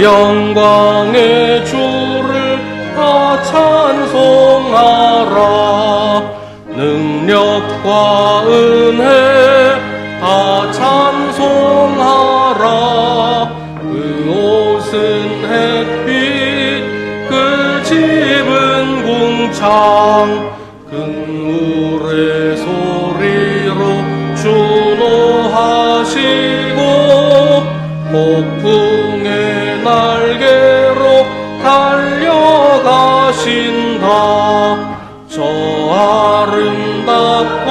영광의 주를 다 찬송하라. 능력과 은혜 다 찬송하라. 그 옷은 햇빛, 그 집은 궁창, 긍울의 소리로 준호하시고 폭풍의 날개로 달려가신다. 저 아름답고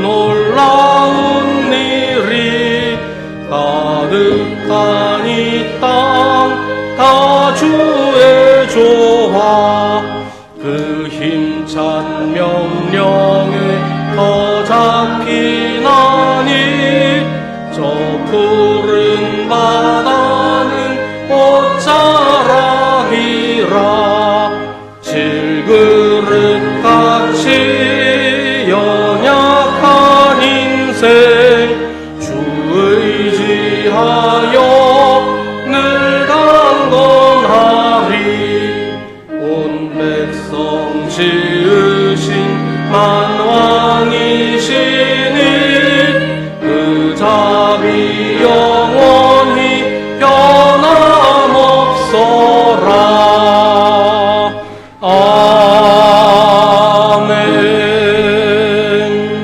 놀라운 일이 가득한 이 땅 다 주의 조화. 그 힘찬 명령에 더 잡히나니 저 푸른 바다는 옷자락이라. 질그릇같이 연약한 인생 주 의지하여 늘 강건하리. 온 백성 지으신 만왕이시니 그 자비 영원히 변함없어라. 아멘.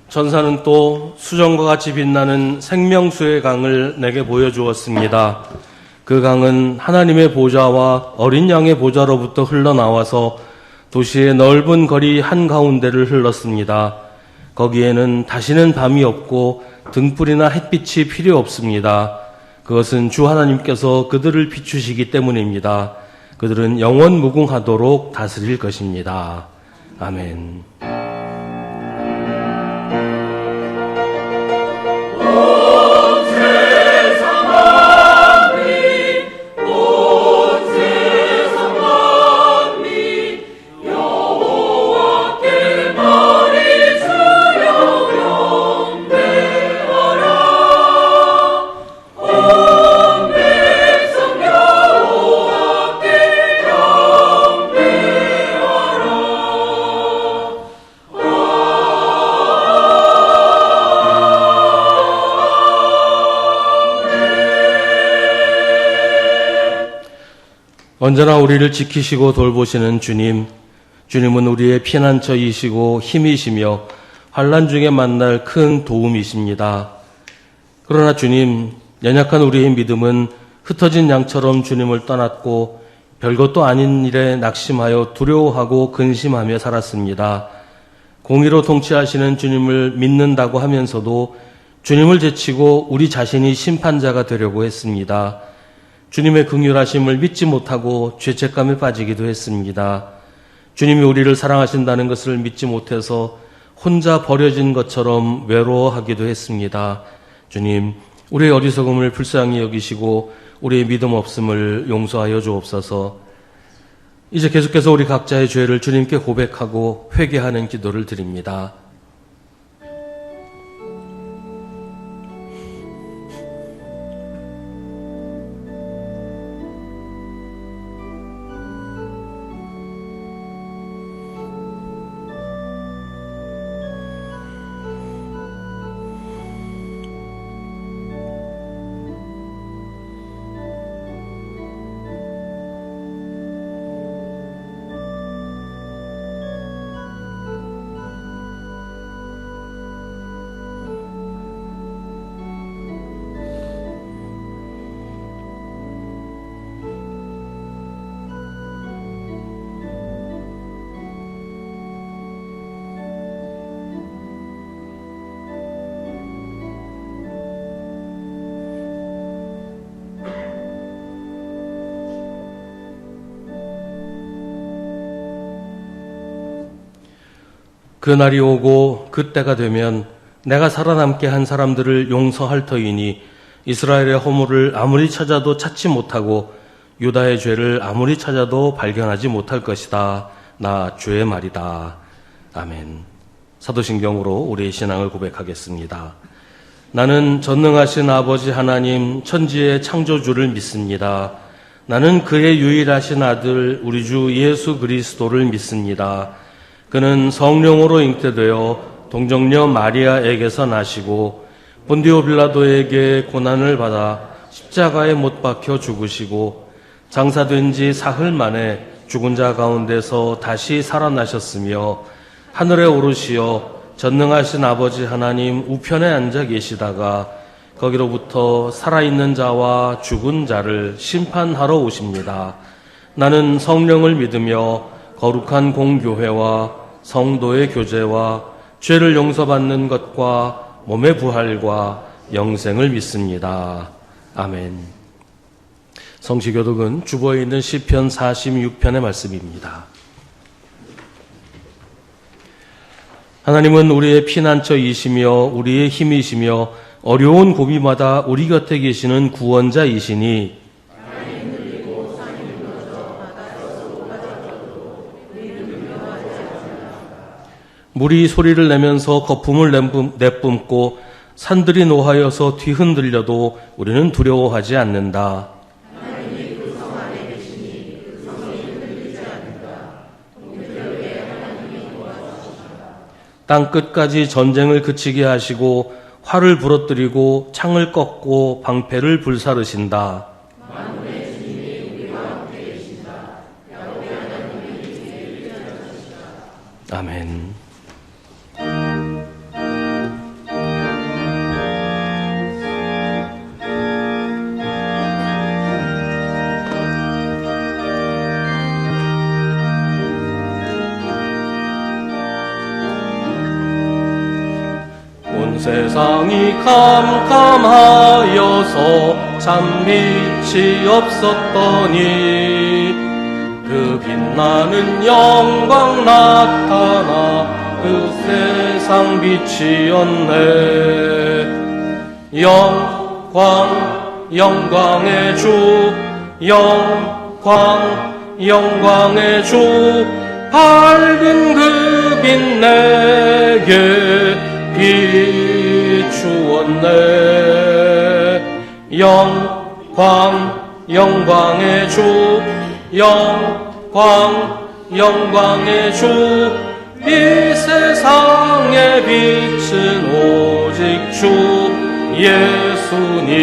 천사는 또 수정과 같이 빛나는 생명수의 강을 내게 보여주었습니다. 그 강은 하나님의 보좌와 어린 양의 보좌로부터 흘러나와서 도시의 넓은 거리 한가운데를 흘렀습니다. 거기에는 다시는 밤이 없고 등불이나 햇빛이 필요 없습니다. 그것은 주 하나님께서 그들을 비추시기 때문입니다. 그들은 영원 무궁하도록 다스릴 것입니다. 아멘. 언제나 우리를 지키시고 돌보시는 주님, 주님은 우리의 피난처이시고 힘이시며 환난 중에 만날 큰 도움이십니다. 그러나 주님, 연약한 우리의 믿음은 흩어진 양처럼 주님을 떠났고 별것도 아닌 일에 낙심하여 두려워하고 근심하며 살았습니다. 공의로 통치하시는 주님을 믿는다고 하면서도 주님을 제치고 우리 자신이 심판자가 되려고 했습니다. 주님의 긍휼하심을 믿지 못하고 죄책감에 빠지기도 했습니다. 주님이 우리를 사랑하신다는 것을 믿지 못해서 혼자 버려진 것처럼 외로워하기도 했습니다. 주님, 우리의 어리석음을 불쌍히 여기시고 우리의 믿음 없음을 용서하여 주옵소서. 이제 계속해서 우리 각자의 죄를 주님께 고백하고 회개하는 기도를 드립니다. 그날이 오고 그때가 되면 내가 살아남게 한 사람들을 용서할 터이니 이스라엘의 허물을 아무리 찾아도 찾지 못하고 유다의 죄를 아무리 찾아도 발견하지 못할 것이다. 나 주의 말이다. 아멘. 사도신경으로 우리의 신앙을 고백하겠습니다. 나는 전능하신 아버지 하나님 천지의 창조주를 믿습니다. 나는 그의 유일하신 아들 우리 주 예수 그리스도를 믿습니다. 그는 성령으로 잉태되어 동정녀 마리아에게서 나시고 본디오 빌라도에게 고난을 받아 십자가에 못 박혀 죽으시고 장사된 지 사흘 만에 죽은 자 가운데서 다시 살아나셨으며 하늘에 오르시어 전능하신 아버지 하나님 우편에 앉아 계시다가 거기로부터 살아있는 자와 죽은 자를 심판하러 오십니다. 나는 성령을 믿으며 거룩한 공교회와 성도의 교제와 죄를 용서받는 것과 몸의 부활과 영생을 믿습니다. 아멘. 성시교독은 주보에 있는 시편 46편의 말씀입니다. 하나님은 우리의 피난처이시며 우리의 힘이시며 어려운 고비마다 우리 곁에 계시는 구원자이시니 물이 소리를 내면서 거품을 내뿜고 산들이 노하여서 뒤흔들려도 우리는 두려워하지 않는다. 땅끝까지 전쟁을 그치게 하시고 활을 부러뜨리고 창을 꺾고 방패를 불사르신다. 아멘. 세상이 캄캄하여서 참 빛이 없었더니 그 빛나는 영광 나타나 그 세상 빛이었네. 영광의 주, 영광의 주, 밝은 그 빛 내게 비추었네. 영광의 주, 영광의 주, 이 세상의 빛은 오직 주 예수님.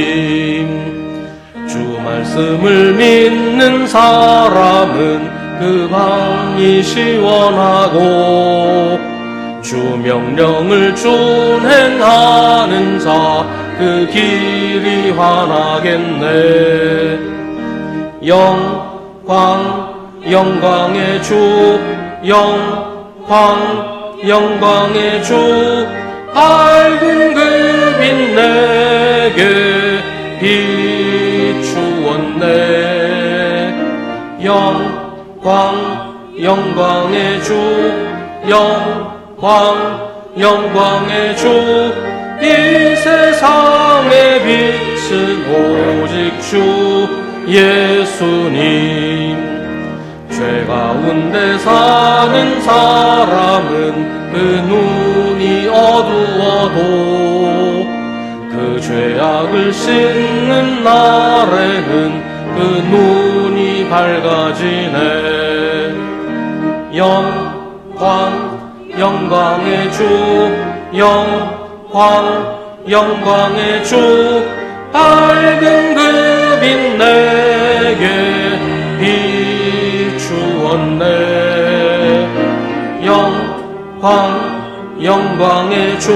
주 말씀을 믿는 사람은 그 밤이 시원하고 주 명령을 준행하는 자 그 길이 환하겠네. 영광의 주, 영광의 주, 밝은 그 빛 내게 비추었네. 영광의 주, 영광의 주, 이 세상의 빛은 오직 주 예수님. 죄 가운데 사는 사람은 그 눈이 어두워도 그 죄악을 씻는 날에는 그 눈이 밝아지네. 영광의 주, 영광의 주, 밝은 그 빛 내게 비추었네. 영광의 주,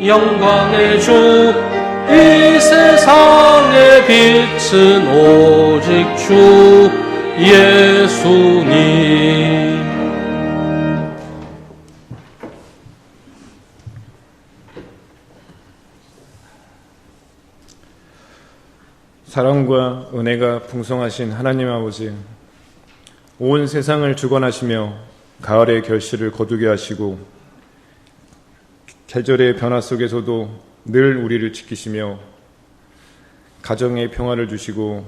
영광의 주, 이 세상의 빛은 오직 주 예수님. 사랑과 은혜가 풍성하신 하나님 아버지, 온 세상을 주관하시며 가을의 결실을 거두게 하시고 계절의 변화 속에서도 늘 우리를 지키시며 가정의 평화를 주시고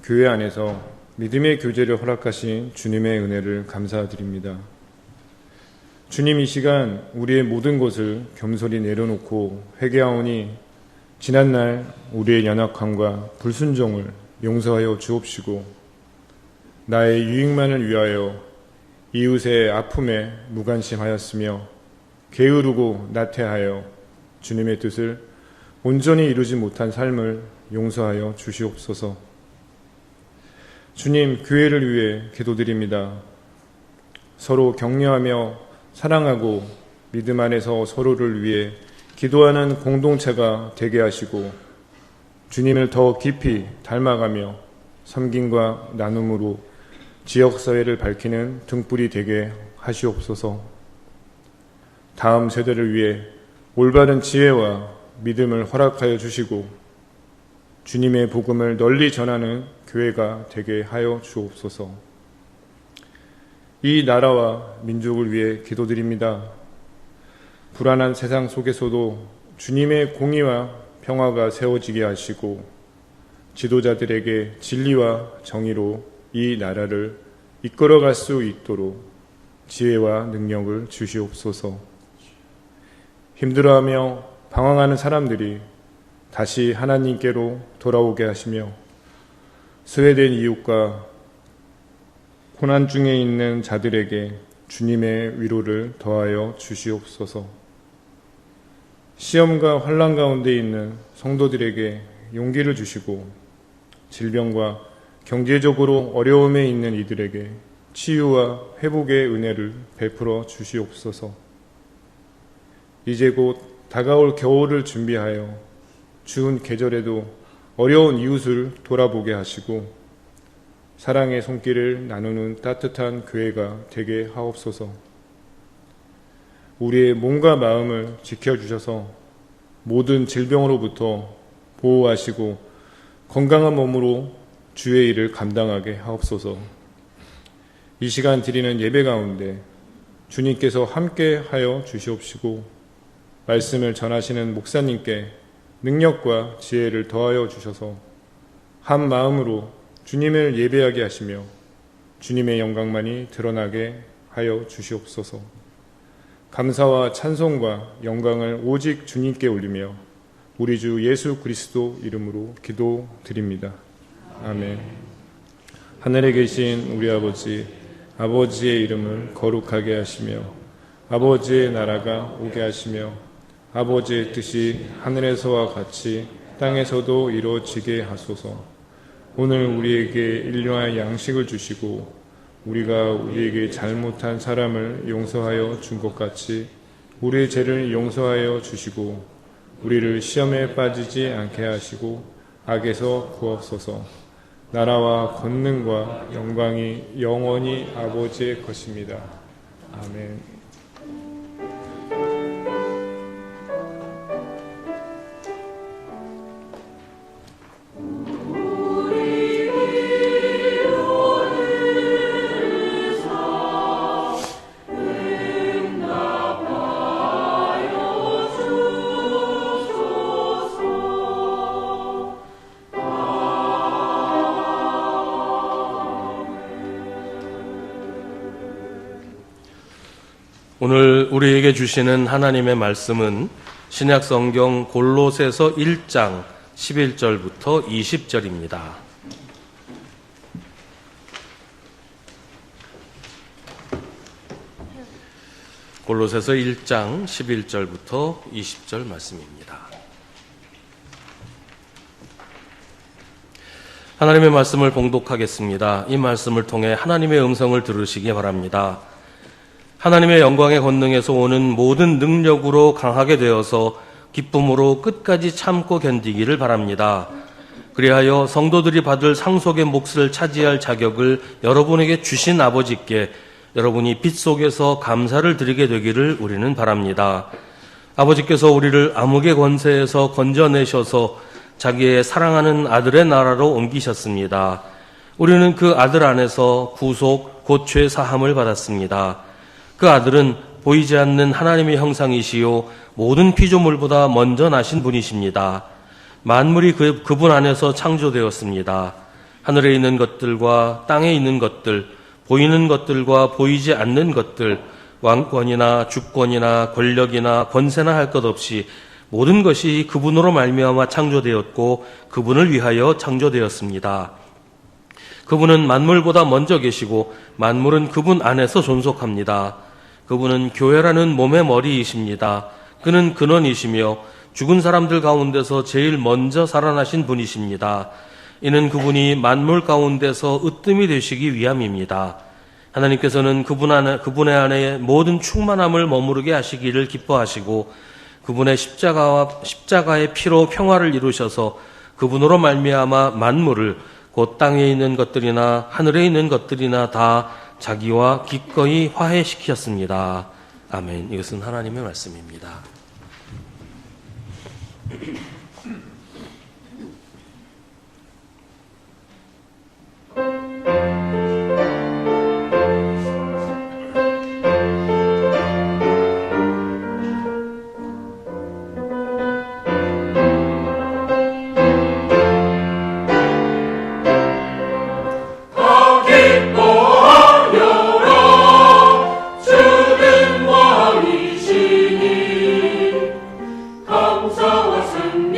교회 안에서 믿음의 교제를 허락하신 주님의 은혜를 감사드립니다. 주님, 이 시간 우리의 모든 것을 겸손히 내려놓고 회개하오니 지난날 우리의 연약함과 불순종을 용서하여 주옵시고 나의 유익만을 위하여 이웃의 아픔에 무관심하였으며 게으르고 나태하여 주님의 뜻을 온전히 이루지 못한 삶을 용서하여 주시옵소서. 주님, 교회를 위해 기도드립니다. 서로 격려하며 사랑하고 믿음 안에서 서로를 위해 기도하는 공동체가 되게 하시고 주님을 더 깊이 닮아가며 섬김과 나눔으로 지역사회를 밝히는 등불이 되게 하시옵소서. 다음 세대를 위해 올바른 지혜와 믿음을 허락하여 주시고 주님의 복음을 널리 전하는 교회가 되게 하여 주옵소서. 이 나라와 민족을 위해 기도드립니다. 불안한 세상 속에서도 주님의 공의와 평화가 세워지게 하시고 지도자들에게 진리와 정의로 이 나라를 이끌어갈 수 있도록 지혜와 능력을 주시옵소서. 힘들어하며 방황하는 사람들이 다시 하나님께로 돌아오게 하시며 소외된 이웃과 고난 중에 있는 자들에게 주님의 위로를 더하여 주시옵소서. 시험과 환난 가운데 있는 성도들에게 용기를 주시고 질병과 경제적으로 어려움에 있는 이들에게 치유와 회복의 은혜를 베풀어 주시옵소서. 이제 곧 다가올 겨울을 준비하여 추운 계절에도 어려운 이웃을 돌아보게 하시고 사랑의 손길을 나누는 따뜻한 교회가 되게 하옵소서. 우리의 몸과 마음을 지켜주셔서 모든 질병으로부터 보호하시고 건강한 몸으로 주의 일을 감당하게 하옵소서. 이 시간 드리는 예배 가운데 주님께서 함께 하여 주시옵시고 말씀을 전하시는 목사님께 능력과 지혜를 더하여 주셔서 한 마음으로 주님을 예배하게 하시며 주님의 영광만이 드러나게 하여 주시옵소서. 감사와 찬송과 영광을 오직 주님께 올리며 우리 주 예수 그리스도 이름으로 기도드립니다. 아멘. 하늘에 계신 우리 아버지, 아버지의 이름을 거룩하게 하시며 아버지의 나라가 오게 하시며 아버지의 뜻이 하늘에서와 같이 땅에서도 이루어지게 하소서. 오늘 우리에게 일용할 양식을 주시고 우리가 우리에게 잘못한 사람을 용서하여 준 것 같이 우리의 죄를 용서하여 주시고 우리를 시험에 빠지지 않게 하시고 악에서 구하옵소서. 나라와 권능과 영광이 영원히 아버지의 것입니다. 아멘. 오늘 우리에게 주시는 하나님의 말씀은 신약 성경 골로새서 1장 11절부터 20절입니다. 골로새서 1장 11절부터 20절 말씀입니다. 하나님의 말씀을 봉독하겠습니다. 이 말씀을 통해 하나님의 음성을 들으시기 바랍니다. 하나님의 영광의 권능에서 오는 모든 능력으로 강하게 되어서 기쁨으로 끝까지 참고 견디기를 바랍니다. 그리하여 성도들이 받을 상속의 몫을 차지할 자격을 여러분에게 주신 아버지께 여러분이 빛 속에서 감사를 드리게 되기를 우리는 바랍니다. 아버지께서 우리를 암흑의 권세에서 건져내셔서 자기의 사랑하는 아들의 나라로 옮기셨습니다. 우리는 그 아들 안에서 구속, 곧 죄 사함을 받았습니다. 그 아들은 보이지 않는 하나님의 형상이시요 모든 피조물보다 먼저 나신 분이십니다. 만물이 그분 안에서 창조되었습니다. 하늘에 있는 것들과 땅에 있는 것들, 보이는 것들과 보이지 않는 것들, 왕권이나 주권이나 권력이나 권세나 할 것 없이 모든 것이 그분으로 말미암아 창조되었고 그분을 위하여 창조되었습니다. 그분은 만물보다 먼저 계시고 만물은 그분 안에서 존속합니다. 그분은 교회라는 몸의 머리이십니다. 그는 근원이시며 죽은 사람들 가운데서 제일 먼저 살아나신 분이십니다. 이는 그분이 만물 가운데서 으뜸이 되시기 위함입니다. 하나님께서는 그분의 안에 모든 충만함을 머무르게 하시기를 기뻐하시고 그분의 십자가의 피로 평화를 이루셔서 그분으로 말미암아 만물을 곧 땅에 있는 것들이나 하늘에 있는 것들이나 다 자기와 기꺼이 화해시켰습니다. 아멘. 이것은 하나님의 말씀입니다. 감사와 승리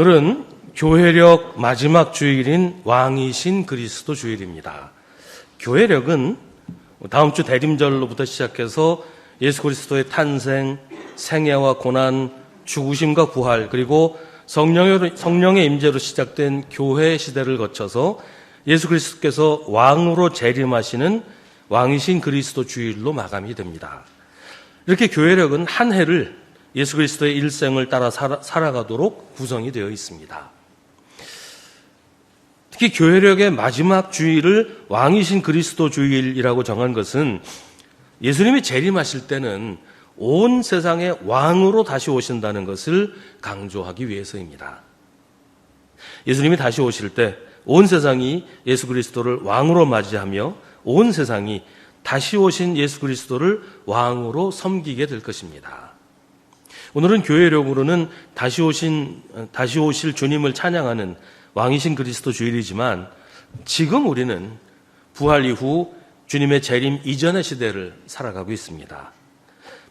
오늘은 교회력 마지막 주일인 왕이신 그리스도 주일입니다. 교회력은 다음 주 대림절로부터 시작해서 예수 그리스도의 탄생, 생애와 고난, 죽으심과 부활, 그리고 성령의 임재로 시작된 교회 시대를 거쳐서 예수 그리스도께서 왕으로 재림하시는 왕이신 그리스도 주일로 마감이 됩니다. 이렇게 교회력은 한 해를 예수 그리스도의 일생을 따라 살아가도록 구성이 되어 있습니다. 특히 교회력의 마지막 주일을 왕이신 그리스도 주일이라고 정한 것은 예수님이 재림하실 때는 온 세상의 왕으로 다시 오신다는 것을 강조하기 위해서입니다. 예수님이 다시 오실 때 온 세상이 예수 그리스도를 왕으로 맞이하며 온 세상이 다시 오신 예수 그리스도를 왕으로 섬기게 될 것입니다. 오늘은 교회력으로는 다시 오실 주님을 찬양하는 왕이신 그리스도 주일이지만 지금 우리는 부활 이후 주님의 재림 이전의 시대를 살아가고 있습니다.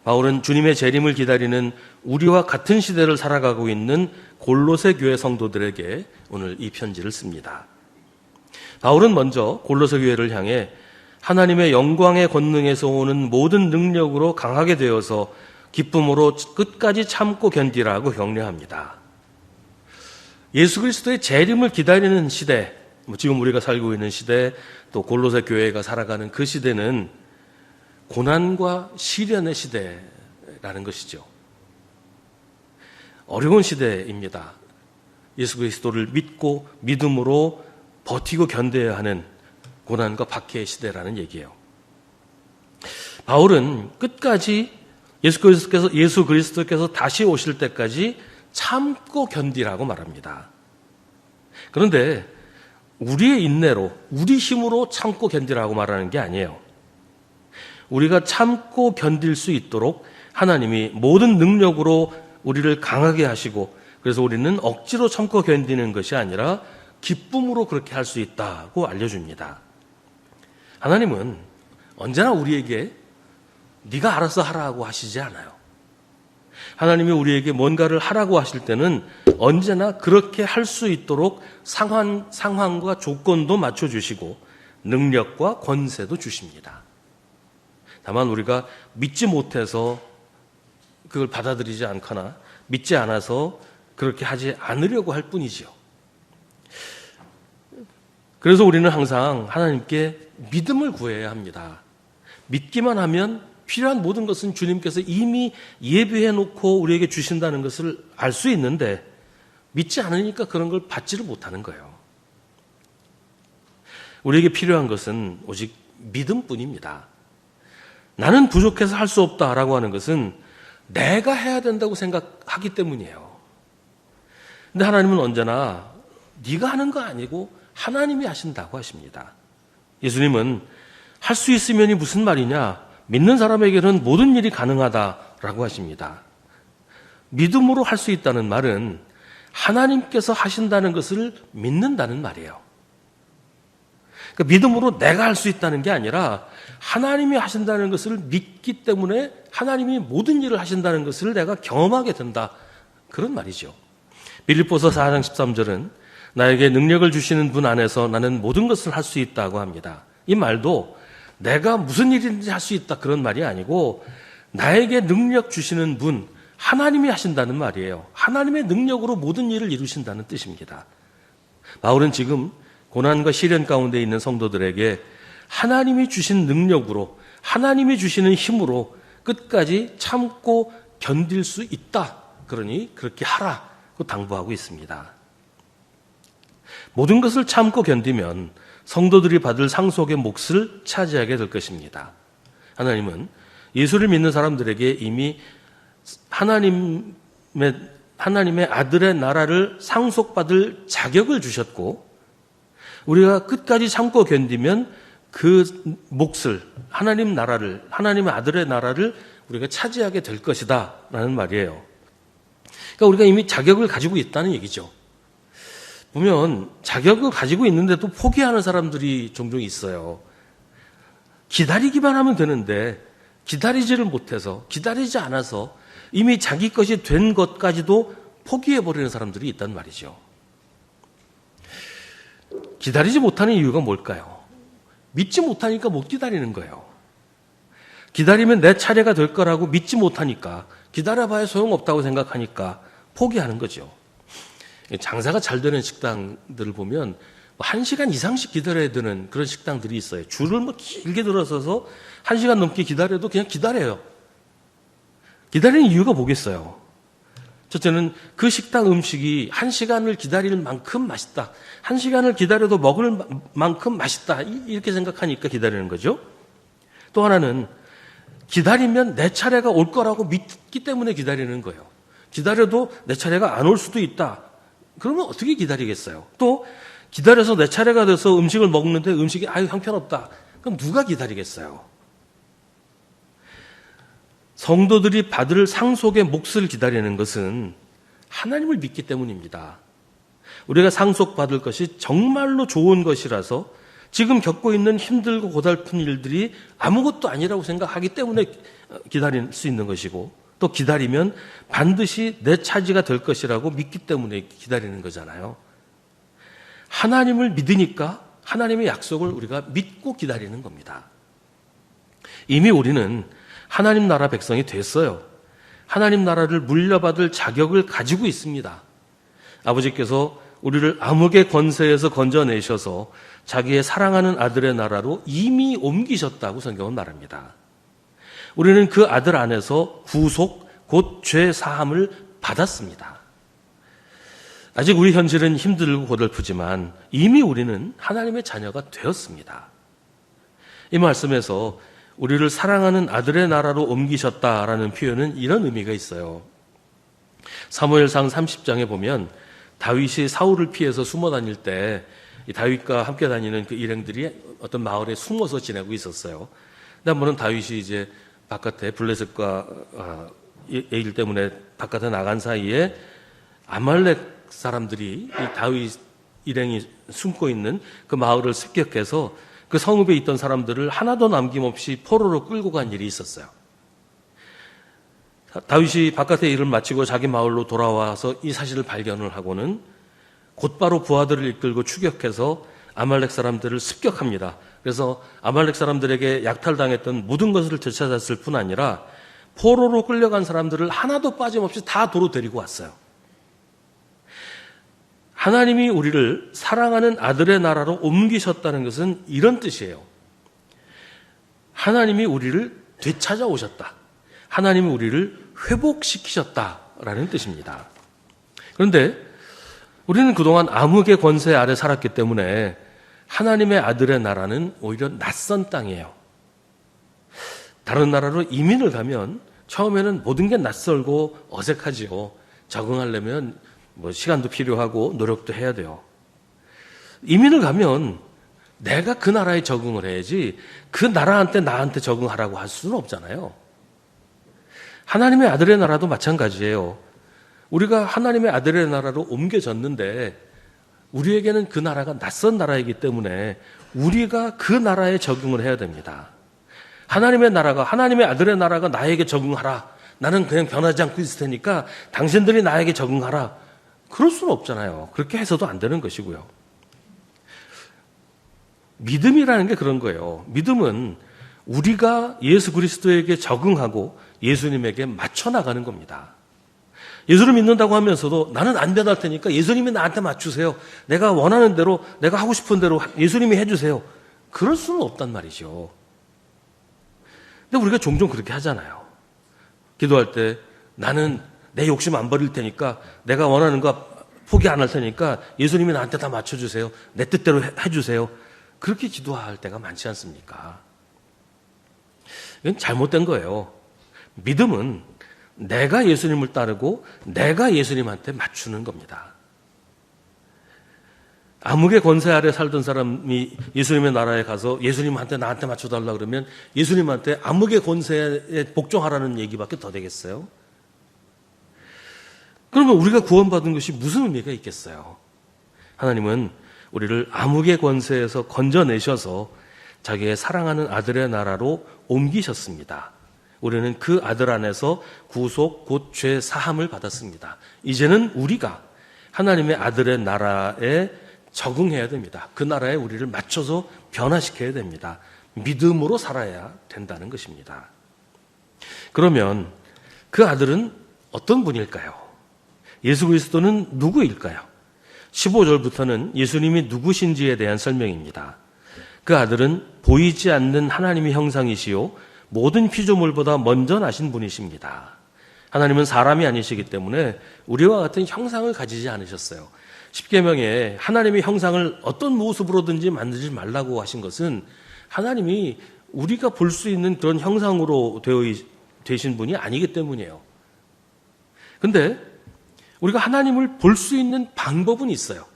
바울은 주님의 재림을 기다리는 우리와 같은 시대를 살아가고 있는 골로새 교회 성도들에게 오늘 이 편지를 씁니다. 바울은 먼저 골로새 교회를 향해 하나님의 영광의 권능에서 오는 모든 능력으로 강하게 되어서 기쁨으로 끝까지 참고 견디라고 격려합니다. 예수 그리스도의 재림을 기다리는 시대, 지금 우리가 살고 있는 시대, 또 골로새 교회가 살아가는 그 시대는 고난과 시련의 시대라는 것이죠. 어려운 시대입니다. 예수 그리스도를 믿고 믿음으로 버티고 견뎌야 하는 고난과 박해의 시대라는 얘기예요. 바울은 끝까지 예수 그리스도께서 다시 오실 때까지 참고 견디라고 말합니다. 그런데 우리의 인내로, 우리 힘으로 참고 견디라고 말하는 게 아니에요. 우리가 참고 견딜 수 있도록 하나님이 모든 능력으로 우리를 강하게 하시고, 그래서 우리는 억지로 참고 견디는 것이 아니라 기쁨으로 그렇게 할 수 있다고 알려줍니다. 하나님은 언제나 우리에게 네가 알아서 하라고 하시지 않아요. 하나님이 우리에게 뭔가를 하라고 하실 때는 언제나 그렇게 할 수 있도록 상황과 조건도 맞춰주시고 능력과 권세도 주십니다. 다만 우리가 믿지 못해서 그걸 받아들이지 않거나 믿지 않아서 그렇게 하지 않으려고 할 뿐이지요. 그래서 우리는 항상 하나님께 믿음을 구해야 합니다. 믿기만 하면 필요한 모든 것은 주님께서 이미 예비해 놓고 우리에게 주신다는 것을 알 수 있는데 믿지 않으니까 그런 걸 받지를 못하는 거예요. 우리에게 필요한 것은 오직 믿음뿐입니다. 나는 부족해서 할 수 없다라고 하는 것은 내가 해야 된다고 생각하기 때문이에요. 근데 하나님은 언제나 네가 하는 거 아니고 하나님이 하신다고 하십니다. 예수님은 할 수 있으면이 무슨 말이냐? 믿는 사람에게는 모든 일이 가능하다라고 하십니다. 믿음으로 할 수 있다는 말은 하나님께서 하신다는 것을 믿는다는 말이에요. 그러니까 믿음으로 내가 할 수 있다는 게 아니라 하나님이 하신다는 것을 믿기 때문에 하나님이 모든 일을 하신다는 것을 내가 경험하게 된다. 그런 말이죠. 빌립보서 4장 13절은 나에게 능력을 주시는 분 안에서 나는 모든 것을 할 수 있다고 합니다. 이 말도 내가 무슨 일인지 할 수 있다 그런 말이 아니고 나에게 능력 주시는 분, 하나님이 하신다는 말이에요. 하나님의 능력으로 모든 일을 이루신다는 뜻입니다. 바울은 지금 고난과 시련 가운데 있는 성도들에게 하나님이 주신 능력으로, 하나님이 주시는 힘으로 끝까지 참고 견딜 수 있다. 그러니 그렇게 하라고 당부하고 있습니다. 모든 것을 참고 견디면 성도들이 받을 상속의 몫을 차지하게 될 것입니다. 하나님은 예수를 믿는 사람들에게 이미 하나님의 아들의 나라를 상속받을 자격을 주셨고 우리가 끝까지 참고 견디면 그 몫을 하나님의 아들의 나라를 우리가 차지하게 될 것이다 라는 말이에요. 그러니까 우리가 이미 자격을 가지고 있다는 얘기죠. 보면 자격을 가지고 있는데도 포기하는 사람들이 종종 있어요. 기다리기만 하면 되는데 기다리지 않아서 이미 자기 것이 된 것까지도 포기해버리는 사람들이 있단 말이죠. 기다리지 못하는 이유가 뭘까요? 믿지 못하니까 못 기다리는 거예요. 기다리면 내 차례가 될 거라고 믿지 못하니까, 기다려봐야 소용없다고 생각하니까 포기하는 거죠. 장사가 잘 되는 식당들을 보면 1시간 이상씩 기다려야 되는 그런 식당들이 있어요. 줄을 길게 들어서서 1시간 넘게 기다려도 그냥 기다려요. 기다리는 이유가 뭐겠어요? 첫째는 그 식당 음식이 1시간을 기다릴 만큼 맛있다. 1시간을 기다려도 먹을 만큼 맛있다. 이렇게 생각하니까 기다리는 거죠. 또 하나는 기다리면 내 차례가 올 거라고 믿기 때문에 기다리는 거예요. 기다려도 내 차례가 안 올 수도 있다. 그러면 어떻게 기다리겠어요? 또 기다려서 내 차례가 돼서 음식을 먹는데 음식이 형편없다. 그럼 누가 기다리겠어요? 성도들이 받을 상속의 몫을 기다리는 것은 하나님을 믿기 때문입니다. 우리가 상속받을 것이 정말로 좋은 것이라서 지금 겪고 있는 힘들고 고달픈 일들이 아무것도 아니라고 생각하기 때문에 기다릴 수 있는 것이고, 또 기다리면 반드시 내 차지가 될 것이라고 믿기 때문에 기다리는 거잖아요. 하나님을 믿으니까 하나님의 약속을 우리가 믿고 기다리는 겁니다. 이미 우리는 하나님 나라 백성이 됐어요. 하나님 나라를 물려받을 자격을 가지고 있습니다. 아버지께서 우리를 암흑의 권세에서 건져내셔서 자기의 사랑하는 아들의 나라로 이미 옮기셨다고 성경은 말합니다. 우리는 그 아들 안에서 구속, 곧 죄 사함을 받았습니다. 아직 우리 현실은 힘들고 고달프지만 이미 우리는 하나님의 자녀가 되었습니다. 이 말씀에서 우리를 사랑하는 아들의 나라로 옮기셨다라는 표현은 이런 의미가 있어요. 사무엘상 30장에 보면 다윗이 사울을 피해서 숨어 다닐 때 다윗과 함께 다니는 그 일행들이 어떤 마을에 숨어서 지내고 있었어요. 근데 한 번은 다윗이 이제 바깥에 블레셋과 일 때문에 바깥에 나간 사이에 아말렉 사람들이 이 다윗 일행이 숨고 있는 그 마을을 습격해서 그 성읍에 있던 사람들을 하나도 남김없이 포로로 끌고 간 일이 있었어요. 다윗이 바깥의 일을 마치고 자기 마을로 돌아와서 이 사실을 발견을 하고는 곧바로 부하들을 이끌고 추격해서 아말렉 사람들을 습격합니다. 그래서 아말렉 사람들에게 약탈당했던 모든 것을 되찾았을 뿐 아니라 포로로 끌려간 사람들을 하나도 빠짐없이 다 도로 데리고 왔어요. 하나님이 우리를 사랑하는 아들의 나라로 옮기셨다는 것은 이런 뜻이에요. 하나님이 우리를 되찾아오셨다. 하나님이 우리를 회복시키셨다라는 뜻입니다. 그런데 우리는 그동안 암흑의 권세 아래 살았기 때문에 하나님의 아들의 나라는 오히려 낯선 땅이에요. 다른 나라로 이민을 가면 처음에는 모든 게 낯설고 어색하지요. 적응하려면 시간도 필요하고 노력도 해야 돼요. 이민을 가면 내가 그 나라에 적응을 해야지 그 나라한테 나한테 적응하라고 할 수는 없잖아요. 하나님의 아들의 나라도 마찬가지예요. 우리가 하나님의 아들의 나라로 옮겨졌는데 우리에게는 그 나라가 낯선 나라이기 때문에 우리가 그 나라에 적응을 해야 됩니다. 하나님의 나라가, 하나님의 아들의 나라가 나에게 적응하라. 나는 그냥 변하지 않고 있을 테니까 당신들이 나에게 적응하라. 그럴 수는 없잖아요. 그렇게 해서도 안 되는 것이고요. 믿음이라는 게 그런 거예요. 믿음은 우리가 예수 그리스도에게 적응하고 예수님에게 맞춰 나가는 겁니다. 예수를 믿는다고 하면서도 나는 안 변할 테니까 예수님이 나한테 맞추세요. 내가 원하는 대로, 내가 하고 싶은 대로 예수님이 해주세요. 그럴 수는 없단 말이죠. 근데 우리가 종종 그렇게 하잖아요. 기도할 때 나는 내 욕심 안 버릴 테니까 내가 원하는 거 포기 안 할 테니까 예수님이 나한테 다 맞춰주세요. 내 뜻대로 해주세요. 그렇게 기도할 때가 많지 않습니까? 이건 잘못된 거예요. 믿음은 내가 예수님을 따르고 내가 예수님한테 맞추는 겁니다. 암흑의 권세 아래 살던 사람이 예수님의 나라에 가서 예수님한테 나한테 맞춰달라 그러면 예수님한테 암흑의 권세에 복종하라는 얘기밖에 더 되겠어요? 그러면 우리가 구원받은 것이 무슨 의미가 있겠어요? 하나님은 우리를 암흑의 권세에서 건져내셔서 자기의 사랑하는 아들의 나라로 옮기셨습니다. 우리는 그 아들 안에서 구속 곧 죄 사함을 받았습니다. 이제는 우리가 하나님의 아들의 나라에 적응해야 됩니다. 그 나라에 우리를 맞춰서 변화시켜야 됩니다. 믿음으로 살아야 된다는 것입니다. 그러면 그 아들은 어떤 분일까요? 예수 그리스도는 누구일까요? 15절부터는 예수님이 누구신지에 대한 설명입니다. 그 아들은 보이지 않는 하나님의 형상이시요 모든 피조물보다 먼저 나신 분이십니다. 하나님은 사람이 아니시기 때문에 우리와 같은 형상을 가지지 않으셨어요. 십계명에 하나님의 형상을 어떤 모습으로든지 만들지 말라고 하신 것은 하나님이 우리가 볼 수 있는 그런 형상으로 되신 분이 아니기 때문이에요. 근데 우리가 하나님을 볼 수 있는 방법은 있어요.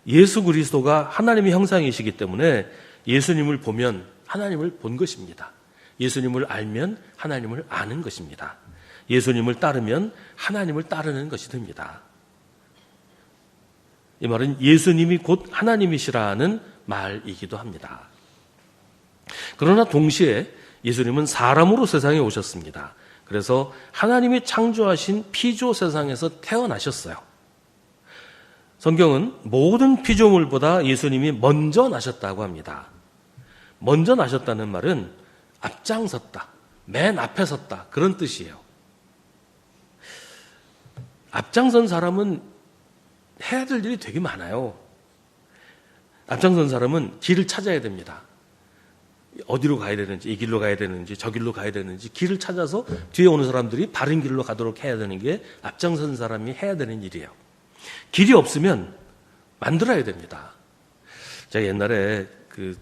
예수 그리스도가 하나님의 형상이시기 때문에 예수님을 보면 하나님을 본 것입니다. 예수님을 알면 하나님을 아는 것입니다. 예수님을 따르면 하나님을 따르는 것이 됩니다. 이 말은 예수님이 곧 하나님이시라는 말이기도 합니다. 그러나 동시에 예수님은 사람으로 세상에 오셨습니다. 그래서 하나님이 창조하신 피조 세상에서 태어나셨어요. 성경은 모든 피조물보다 예수님이 먼저 나셨다고 합니다. 먼저 나셨다는 말은 앞장섰다, 맨 앞에 섰다, 그런 뜻이에요. 앞장선 사람은 해야 될 일이 되게 많아요. 앞장선 사람은 길을 찾아야 됩니다. 어디로 가야 되는지, 이 길로 가야 되는지, 저 길로 가야 되는지 길을 찾아서 뒤에 오는 사람들이 바른 길로 가도록 해야 되는 게 앞장선 사람이 해야 되는 일이에요. 길이 없으면 만들어야 됩니다. 제가 옛날에 그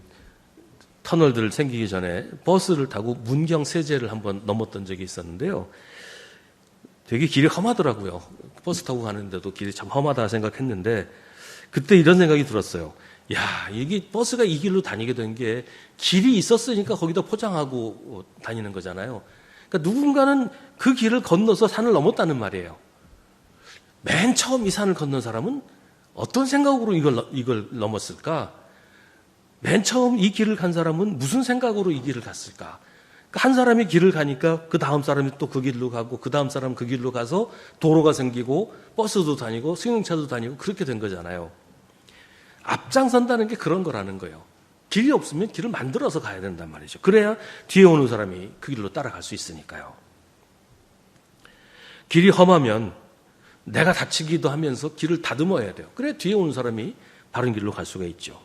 터널들 생기기 전에 버스를 타고 문경 세제를 한번 넘었던 적이 있었는데요. 되게 길이 험하더라고요. 버스 타고 가는데도 길이 참 험하다 생각했는데 그때 이런 생각이 들었어요. 야, 이게 버스가 이 길로 다니게 된 게 길이 있었으니까 거기다 포장하고 다니는 거잖아요. 그러니까 누군가는 그 길을 건너서 산을 넘었다는 말이에요. 맨 처음 이 산을 건넌 사람은 어떤 생각으로 이걸 넘었을까? 맨 처음 이 길을 간 사람은 무슨 생각으로 이 길을 갔을까? 한 사람이 길을 가니까 그 다음 사람이 또 그 길로 가고 그 다음 사람 그 길로 가서 도로가 생기고 버스도 다니고 승용차도 다니고 그렇게 된 거잖아요. 앞장선다는 게 그런 거라는 거예요. 길이 없으면 길을 만들어서 가야 된단 말이죠. 그래야 뒤에 오는 사람이 그 길로 따라갈 수 있으니까요. 길이 험하면 내가 다치기도 하면서 길을 다듬어야 돼요. 그래야 뒤에 오는 사람이 바른 길로 갈 수가 있죠.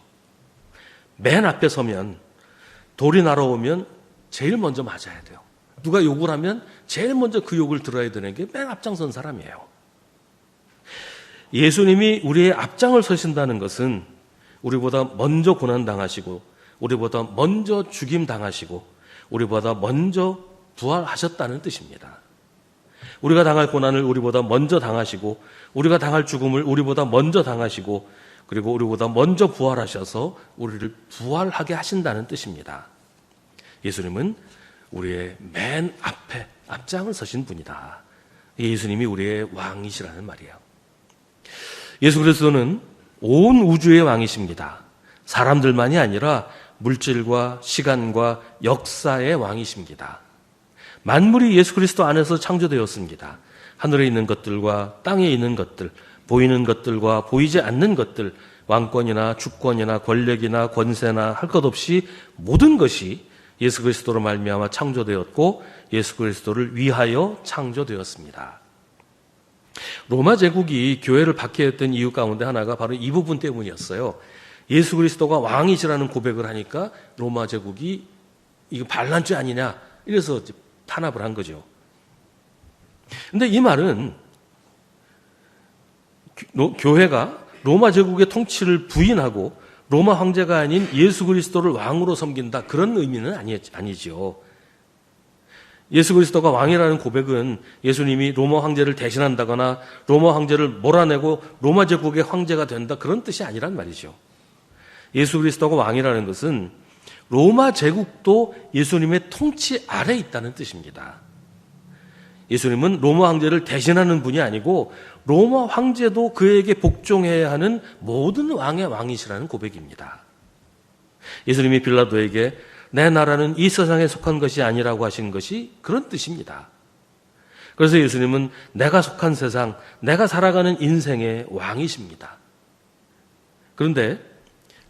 맨 앞에 서면 돌이 날아오면 제일 먼저 맞아야 돼요. 누가 욕을 하면 제일 먼저 그 욕을 들어야 되는 게 맨 앞장선 사람이에요. 예수님이 우리의 앞장을 서신다는 것은 우리보다 먼저 고난당하시고 우리보다 먼저 죽임당하시고 우리보다 먼저 부활하셨다는 뜻입니다. 우리가 당할 고난을 우리보다 먼저 당하시고 우리가 당할 죽음을 우리보다 먼저 당하시고 그리고 우리보다 먼저 부활하셔서 우리를 부활하게 하신다는 뜻입니다. 예수님은 우리의 맨 앞에 앞장을 서신 분이다. 예수님이 우리의 왕이시라는 말이에요. 예수 그리스도는 온 우주의 왕이십니다. 사람들만이 아니라 물질과 시간과 역사의 왕이십니다. 만물이 예수 그리스도 안에서 창조되었습니다. 하늘에 있는 것들과 땅에 있는 것들, 보이는 것들과 보이지 않는 것들, 왕권이나 주권이나 권력이나 권세나 할 것 없이 모든 것이 예수 그리스도로 말미암아 창조되었고 예수 그리스도를 위하여 창조되었습니다. 로마 제국이 교회를 박해했던 이유 가운데 하나가 바로 이 부분 때문이었어요. 예수 그리스도가 왕이시라는 고백을 하니까 로마 제국이 이거 반란죄 아니냐 이래서 탄압을 한 거죠. 근데 이 말은 교회가 로마 제국의 통치를 부인하고 로마 황제가 아닌 예수 그리스도를 왕으로 섬긴다 그런 의미는 아니지요. 예수 그리스도가 왕이라는 고백은 예수님이 로마 황제를 대신한다거나 로마 황제를 몰아내고 로마 제국의 황제가 된다 그런 뜻이 아니란 말이죠. 예수 그리스도가 왕이라는 것은 로마 제국도 예수님의 통치 아래 있다는 뜻입니다. 예수님은 로마 황제를 대신하는 분이 아니고 로마 황제도 그에게 복종해야 하는 모든 왕의 왕이시라는 고백입니다. 예수님이 빌라도에게 내 나라는 이 세상에 속한 것이 아니라고 하신 것이 그런 뜻입니다. 그래서 예수님은 내가 속한 세상, 내가 살아가는 인생의 왕이십니다. 그런데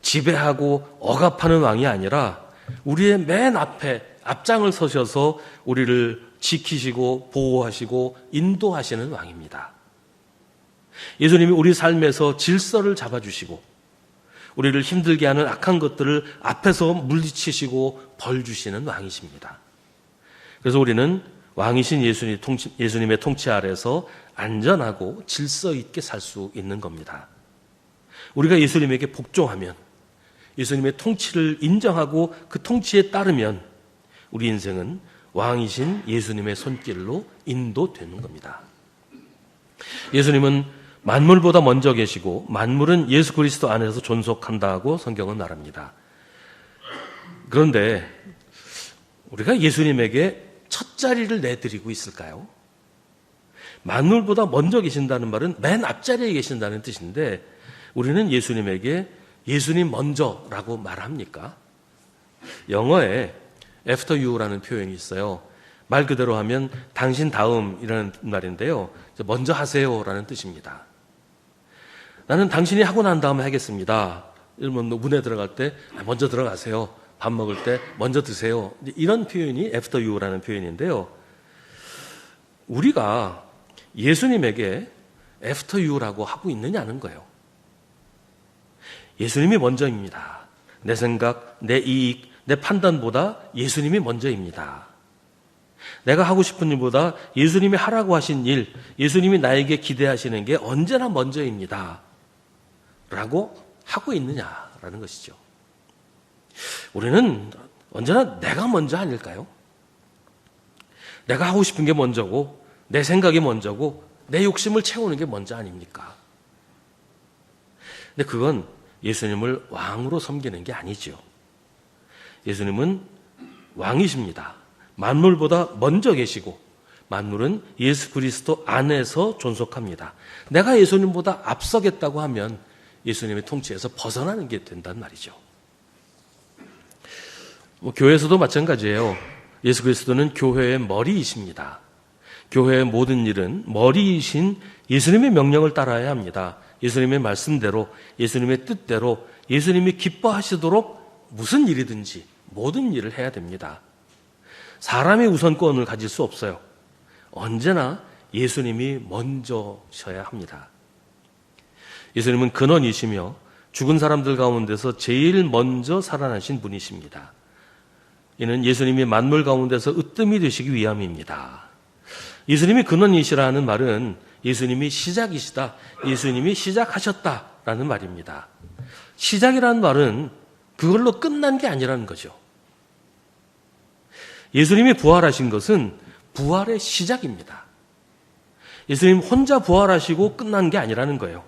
지배하고 억압하는 왕이 아니라 우리의 맨 앞장을 서셔서 우리를 지키시고 보호하시고 인도하시는 왕입니다. 예수님이 우리 삶에서 질서를 잡아주시고 우리를 힘들게 하는 악한 것들을 앞에서 물리치시고 벌 주시는 왕이십니다. 그래서 우리는 왕이신 예수님의 통치 아래서 안전하고 질서 있게 살 수 있는 겁니다. 우리가 예수님에게 복종하면, 예수님의 통치를 인정하고 그 통치에 따르면 우리 인생은 왕이신 예수님의 손길로 인도되는 겁니다. 예수님은 만물보다 먼저 계시고 만물은 예수 그리스도 안에서 존속한다고 성경은 말합니다. 그런데 우리가 예수님에게 첫 자리를 내드리고 있을까요? 만물보다 먼저 계신다는 말은 맨 앞자리에 계신다는 뜻인데 우리는 예수님에게 예수님 먼저라고 말합니까? 영어에 after you라는 표현이 있어요. 말 그대로 하면 당신 다음이라는 말인데요. 먼저 하세요라는 뜻입니다. 나는 당신이 하고 난 다음에 하겠습니다. 이러면 문에 들어갈 때 먼저 들어가세요. 밥 먹을 때 먼저 드세요. 이런 표현이 after you라는 표현인데요. 우리가 예수님에게 after you라고 하고 있느냐는 거예요. 예수님이 먼저입니다. 내 생각, 내 이익, 내 판단보다 예수님이 먼저입니다. 내가 하고 싶은 일보다 예수님이 하라고 하신 일, 예수님이 나에게 기대하시는 게 언제나 먼저입니다. 라고 하고 있느냐라는 것이죠. 우리는 언제나 내가 먼저 아닐까요? 내가 하고 싶은 게 먼저고 내 생각이 먼저고 내 욕심을 채우는 게 먼저 아닙니까? 근데 그건 예수님을 왕으로 섬기는 게 아니죠. 예수님은 왕이십니다. 만물보다 먼저 계시고 만물은 예수 그리스도 안에서 존속합니다. 내가 예수님보다 앞서겠다고 하면 예수님의 통치에서 벗어나는 게 된단 말이죠. 교회에서도 마찬가지예요. 예수 그리스도는 교회의 머리이십니다. 교회의 모든 일은 머리이신 예수님의 명령을 따라야 합니다. 예수님의 말씀대로, 예수님의 뜻대로, 예수님이 기뻐하시도록 무슨 일이든지 모든 일을 해야 됩니다. 사람이 우선권을 가질 수 없어요. 언제나 예수님이 먼저셔야 합니다. 예수님은 근원이시며 죽은 사람들 가운데서 제일 먼저 살아나신 분이십니다. 이는 예수님이 만물 가운데서 으뜸이 되시기 위함입니다. 예수님이 근원이시라는 말은 예수님이 시작이시다, 예수님이 시작하셨다라는 말입니다. 시작이라는 말은 그걸로 끝난 게 아니라는 거죠. 예수님이 부활하신 것은 부활의 시작입니다. 예수님 혼자 부활하시고 끝난 게 아니라는 거예요.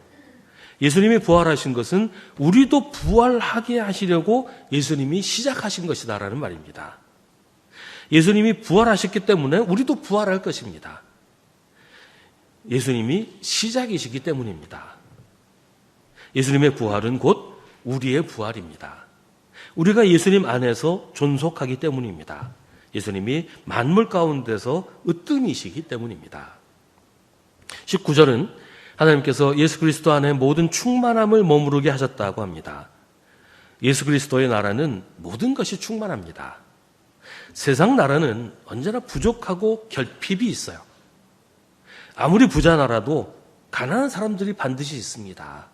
예수님이 부활하신 것은 우리도 부활하게 하시려고 예수님이 시작하신 것이다라는 말입니다. 예수님이 부활하셨기 때문에 우리도 부활할 것입니다. 예수님이 시작이시기 때문입니다. 예수님의 부활은 곧 우리의 부활입니다. 우리가 예수님 안에서 존속하기 때문입니다. 예수님이 만물 가운데서 으뜸이시기 때문입니다. 19절은 하나님께서 예수 그리스도 안에 모든 충만함을 머무르게 하셨다고 합니다. 예수 그리스도의 나라는 모든 것이 충만합니다. 세상 나라는 언제나 부족하고 결핍이 있어요. 아무리 부자 나라도 가난한 사람들이 반드시 있습니다.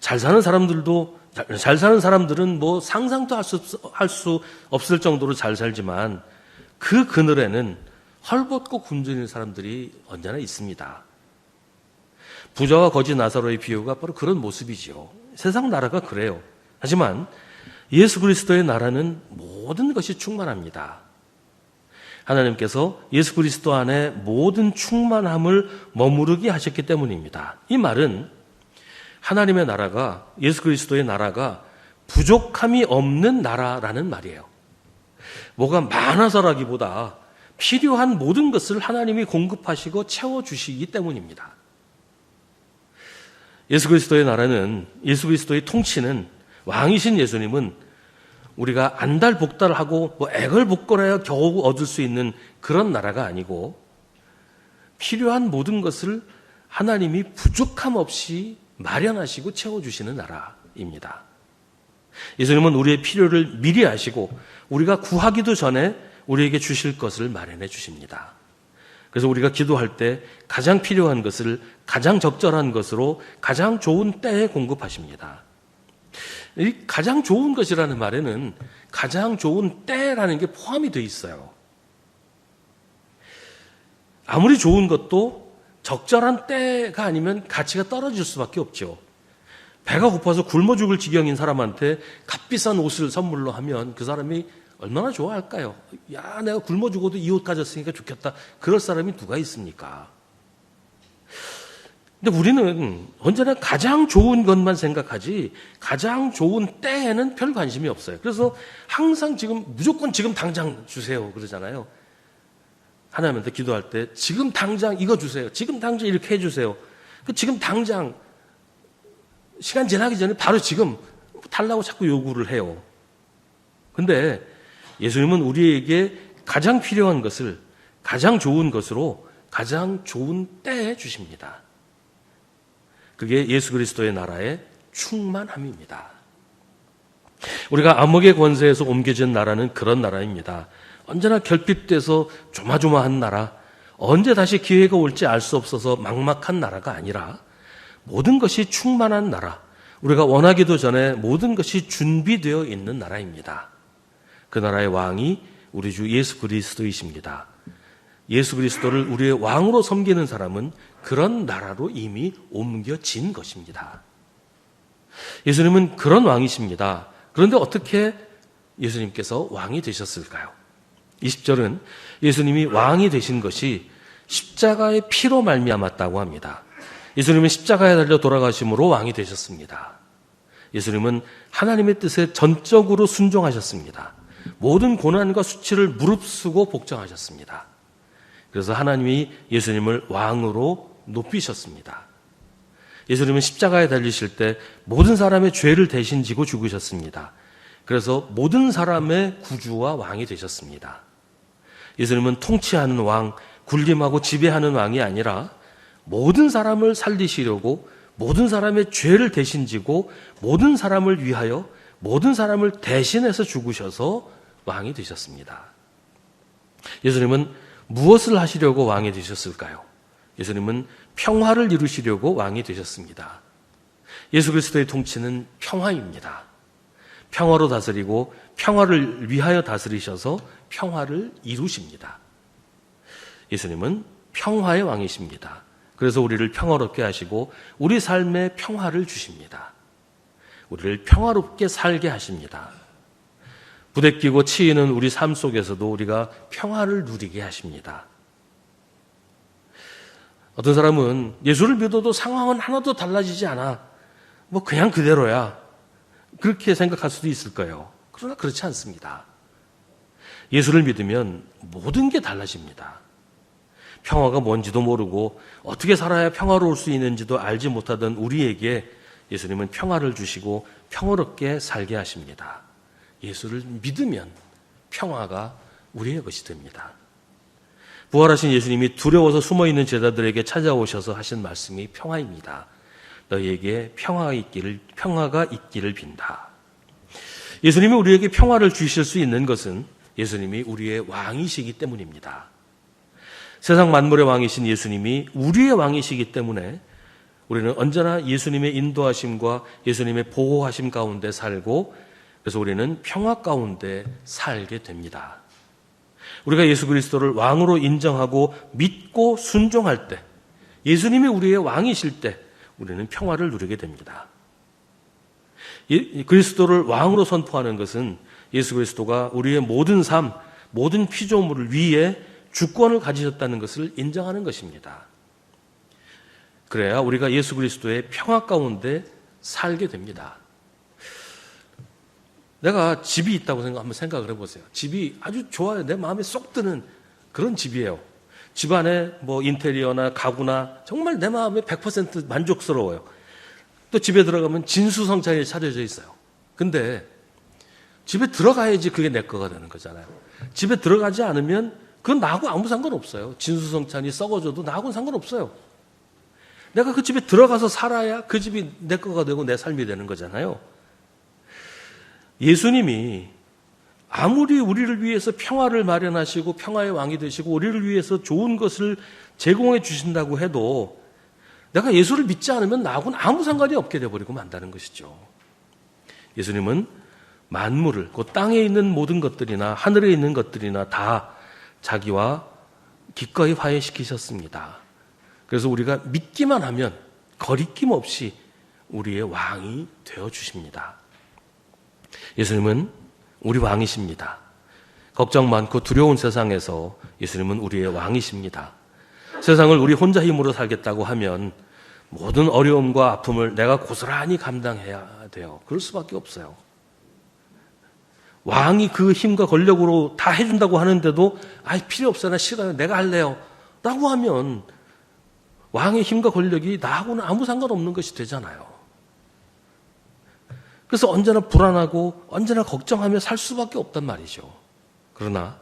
잘 사는 사람들은 뭐 상상도 할 수 없을 정도로 잘 살지만 그 그늘에는 헐벗고 굶주린 사람들이 언제나 있습니다. 부자와 거지 나사로의 비유가 바로 그런 모습이지요. 세상 나라가 그래요. 하지만 예수 그리스도의 나라는 모든 것이 충만합니다. 하나님께서 예수 그리스도 안에 모든 충만함을 머무르게 하셨기 때문입니다. 이 말은 하나님의 나라가, 예수 그리스도의 나라가 부족함이 없는 나라라는 말이에요. 뭐가 많아서라기보다 필요한 모든 것을 하나님이 공급하시고 채워주시기 때문입니다. 예수 그리스도의 나라는, 예수 그리스도의 통치는, 왕이신 예수님은 우리가 안달복달하고 애걸복걸해야 겨우 얻을 수 있는 그런 나라가 아니고 필요한 모든 것을 하나님이 부족함 없이 마련하시고 채워주시는 나라입니다. 예수님은 우리의 필요를 미리 아시고 우리가 구하기도 전에 우리에게 주실 것을 마련해 주십니다. 그래서 우리가 기도할 때 가장 필요한 것을 가장 적절한 것으로 가장 좋은 때에 공급하십니다. 이 가장 좋은 것이라는 말에는 가장 좋은 때라는 게 포함이 되어 있어요. 아무리 좋은 것도 적절한 때가 아니면 가치가 떨어질 수밖에 없죠. 배가 고파서 굶어 죽을 지경인 사람한테 값비싼 옷을 선물로 하면 그 사람이 얼마나 좋아할까요? 야, 내가 굶어 죽어도 이 옷 가졌으니까 좋겠다. 그럴 사람이 누가 있습니까? 근데 우리는 언제나 가장 좋은 것만 생각하지 가장 좋은 때에는 별 관심이 없어요. 그래서 항상 무조건 지금 당장 주세요 그러잖아요. 하나님한테 기도할 때 지금 당장 이거 주세요. 지금 당장 이렇게 해주세요. 지금 당장 시간 지나기 전에 바로 지금 달라고 자꾸 요구를 해요. 근데 예수님은 우리에게 가장 필요한 것을 가장 좋은 것으로 가장 좋은 때에 주십니다. 그게 예수 그리스도의 나라의 충만함입니다. 우리가 암흑의 권세에서 옮겨진 나라는 그런 나라입니다. 언제나 결핍돼서 조마조마한 나라, 언제 다시 기회가 올지 알 수 없어서 막막한 나라가 아니라 모든 것이 충만한 나라, 우리가 원하기도 전에 모든 것이 준비되어 있는 나라입니다. 그 나라의 왕이 우리 주 예수 그리스도이십니다. 예수 그리스도를 우리의 왕으로 섬기는 사람은 그런 나라로 이미 옮겨진 것입니다. 예수님은 그런 왕이십니다. 그런데 어떻게 예수님께서 왕이 되셨을까요? 20절은 예수님이 왕이 되신 것이 십자가의 피로 말미암았다고 합니다. 예수님은 십자가에 달려 돌아가심으로 왕이 되셨습니다. 예수님은 하나님의 뜻에 전적으로 순종하셨습니다. 모든 고난과 수치를 무릅쓰고 복종하셨습니다. 그래서 하나님이 예수님을 왕으로 높이셨습니다. 예수님은 십자가에 달리실 때 모든 사람의 죄를 대신 지고 죽으셨습니다. 그래서 모든 사람의 구주와 왕이 되셨습니다. 예수님은 통치하는 왕, 군림하고 지배하는 왕이 아니라 모든 사람을 살리시려고 모든 사람의 죄를 대신 지고 모든 사람을 위하여 모든 사람을 대신해서 죽으셔서 왕이 되셨습니다. 예수님은 무엇을 하시려고 왕이 되셨을까요? 예수님은 평화를 이루시려고 왕이 되셨습니다. 예수 그리스도의 통치는 평화입니다. 평화로 다스리고 평화를 위하여 다스리셔서 평화를 이루십니다. 예수님은 평화의 왕이십니다. 그래서 우리를 평화롭게 하시고 우리 삶에 평화를 주십니다. 우리를 평화롭게 살게 하십니다. 부대끼고 치이는 우리 삶 속에서도 우리가 평화를 누리게 하십니다. 어떤 사람은 예수를 믿어도 상황은 하나도 달라지지 않아. 그냥 그대로야. 그렇게 생각할 수도 있을 거예요. 그러나 그렇지 않습니다. 예수를 믿으면 모든 게 달라집니다. 평화가 뭔지도 모르고 어떻게 살아야 평화로울 수 있는지도 알지 못하던 우리에게 예수님은 평화를 주시고 평화롭게 살게 하십니다. 예수를 믿으면 평화가 우리의 것이 됩니다. 부활하신 예수님이 두려워서 숨어있는 제자들에게 찾아오셔서 하신 말씀이 평화입니다. 너희에게 평화가 있기를 빈다. 예수님이 우리에게 평화를 주실 수 있는 것은 예수님이 우리의 왕이시기 때문입니다. 세상 만물의 왕이신 예수님이 우리의 왕이시기 때문에 우리는 언제나 예수님의 인도하심과 예수님의 보호하심 가운데 살고 그래서 우리는 평화 가운데 살게 됩니다. 우리가 예수 그리스도를 왕으로 인정하고 믿고 순종할 때 예수님이 우리의 왕이실 때 우리는 평화를 누리게 됩니다. 그리스도를 왕으로 선포하는 것은 예수 그리스도가 우리의 모든 삶, 모든 피조물을 위해 주권을 가지셨다는 것을 인정하는 것입니다. 그래야 우리가 예수 그리스도의 평화 가운데 살게 됩니다. 내가 집이 있다고 한번 생각을 해보세요. 집이 아주 좋아요. 내 마음에 쏙 드는 그런 집이에요. 집 안에 인테리어나 가구나 정말 내 마음에 100% 만족스러워요. 또 집에 들어가면 진수성찬이 차려져 있어요. 근데 집에 들어가야지 그게 내 거가 되는 거잖아요. 집에 들어가지 않으면 그건 나하고 아무 상관없어요. 진수성찬이 썩어져도 나하고는 상관없어요. 내가 그 집에 들어가서 살아야 그 집이 내 거가 되고 내 삶이 되는 거잖아요. 예수님이 아무리 우리를 위해서 평화를 마련하시고 평화의 왕이 되시고 우리를 위해서 좋은 것을 제공해 주신다고 해도 내가 예수를 믿지 않으면 나하고는 아무 상관이 없게 되어버리고 만다는 것이죠. 예수님은 만물을, 그 땅에 있는 모든 것들이나 하늘에 있는 것들이나 다 자기와 기꺼이 화해시키셨습니다. 그래서 우리가 믿기만 하면 거리낌 없이 우리의 왕이 되어주십니다. 예수님은 우리 왕이십니다. 걱정 많고 두려운 세상에서 예수님은 우리의 왕이십니다. 세상을 우리 혼자 힘으로 살겠다고 하면 모든 어려움과 아픔을 내가 고스란히 감당해야 돼요. 그럴 수밖에 없어요. 왕이 그 힘과 권력으로 다 해준다고 하는데도 필요 없어요. 나 싫어요. 내가 할래요. 라고 하면 왕의 힘과 권력이 나하고는 아무 상관없는 것이 되잖아요. 그래서 언제나 불안하고 언제나 걱정하며 살 수밖에 없단 말이죠. 그러나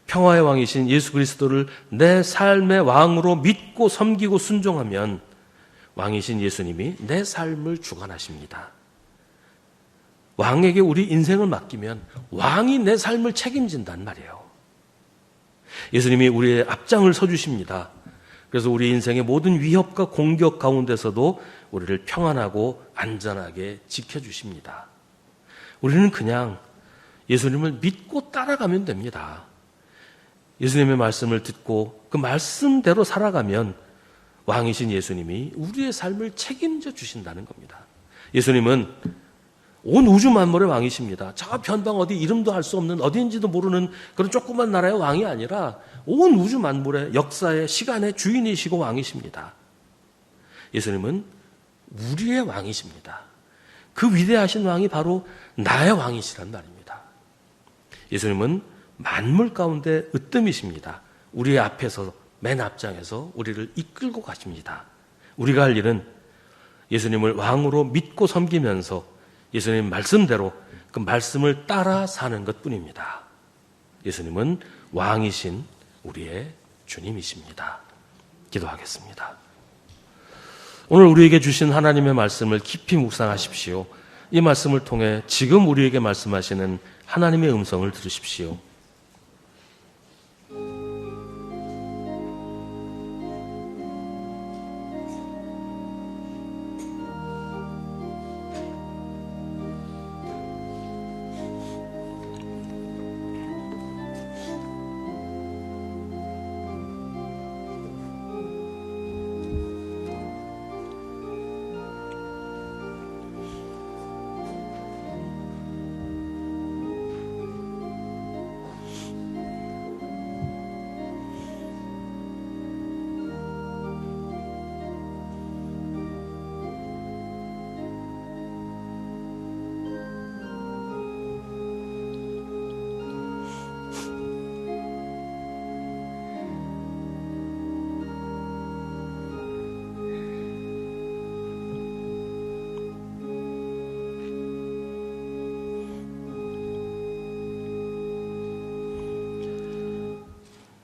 평화의 왕이신 예수 그리스도를 내 삶의 왕으로 믿고 섬기고 순종하면 왕이신 예수님이 내 삶을 주관하십니다. 왕에게 우리 인생을 맡기면 왕이 내 삶을 책임진단 말이에요. 예수님이 우리의 앞장을 서주십니다. 그래서 우리 인생의 모든 위협과 공격 가운데서도 우리를 평안하고 안전하게 지켜주십니다. 우리는 그냥 예수님을 믿고 따라가면 됩니다. 예수님의 말씀을 듣고 그 말씀대로 살아가면 왕이신 예수님이 우리의 삶을 책임져 주신다는 겁니다. 예수님은 온 우주 만물의 왕이십니다. 저 변방 어디 이름도 알 수 없는 어디인지도 모르는 그런 조그만 나라의 왕이 아니라 온 우주 만물의 역사의 시간의 주인이시고 왕이십니다. 예수님은 우리의 왕이십니다. 그 위대하신 왕이 바로 나의 왕이시란 말입니다. 예수님은 만물 가운데 으뜸이십니다. 우리의 앞에서 맨 앞장에서 우리를 이끌고 가십니다. 우리가 할 일은 예수님을 왕으로 믿고 섬기면서 예수님 말씀대로 그 말씀을 따라 사는 것뿐입니다. 예수님은 왕이신 우리의 주님이십니다. 기도하겠습니다. 오늘 우리에게 주신 하나님의 말씀을 깊이 묵상하십시오. 이 말씀을 통해 지금 우리에게 말씀하시는 하나님의 음성을 들으십시오.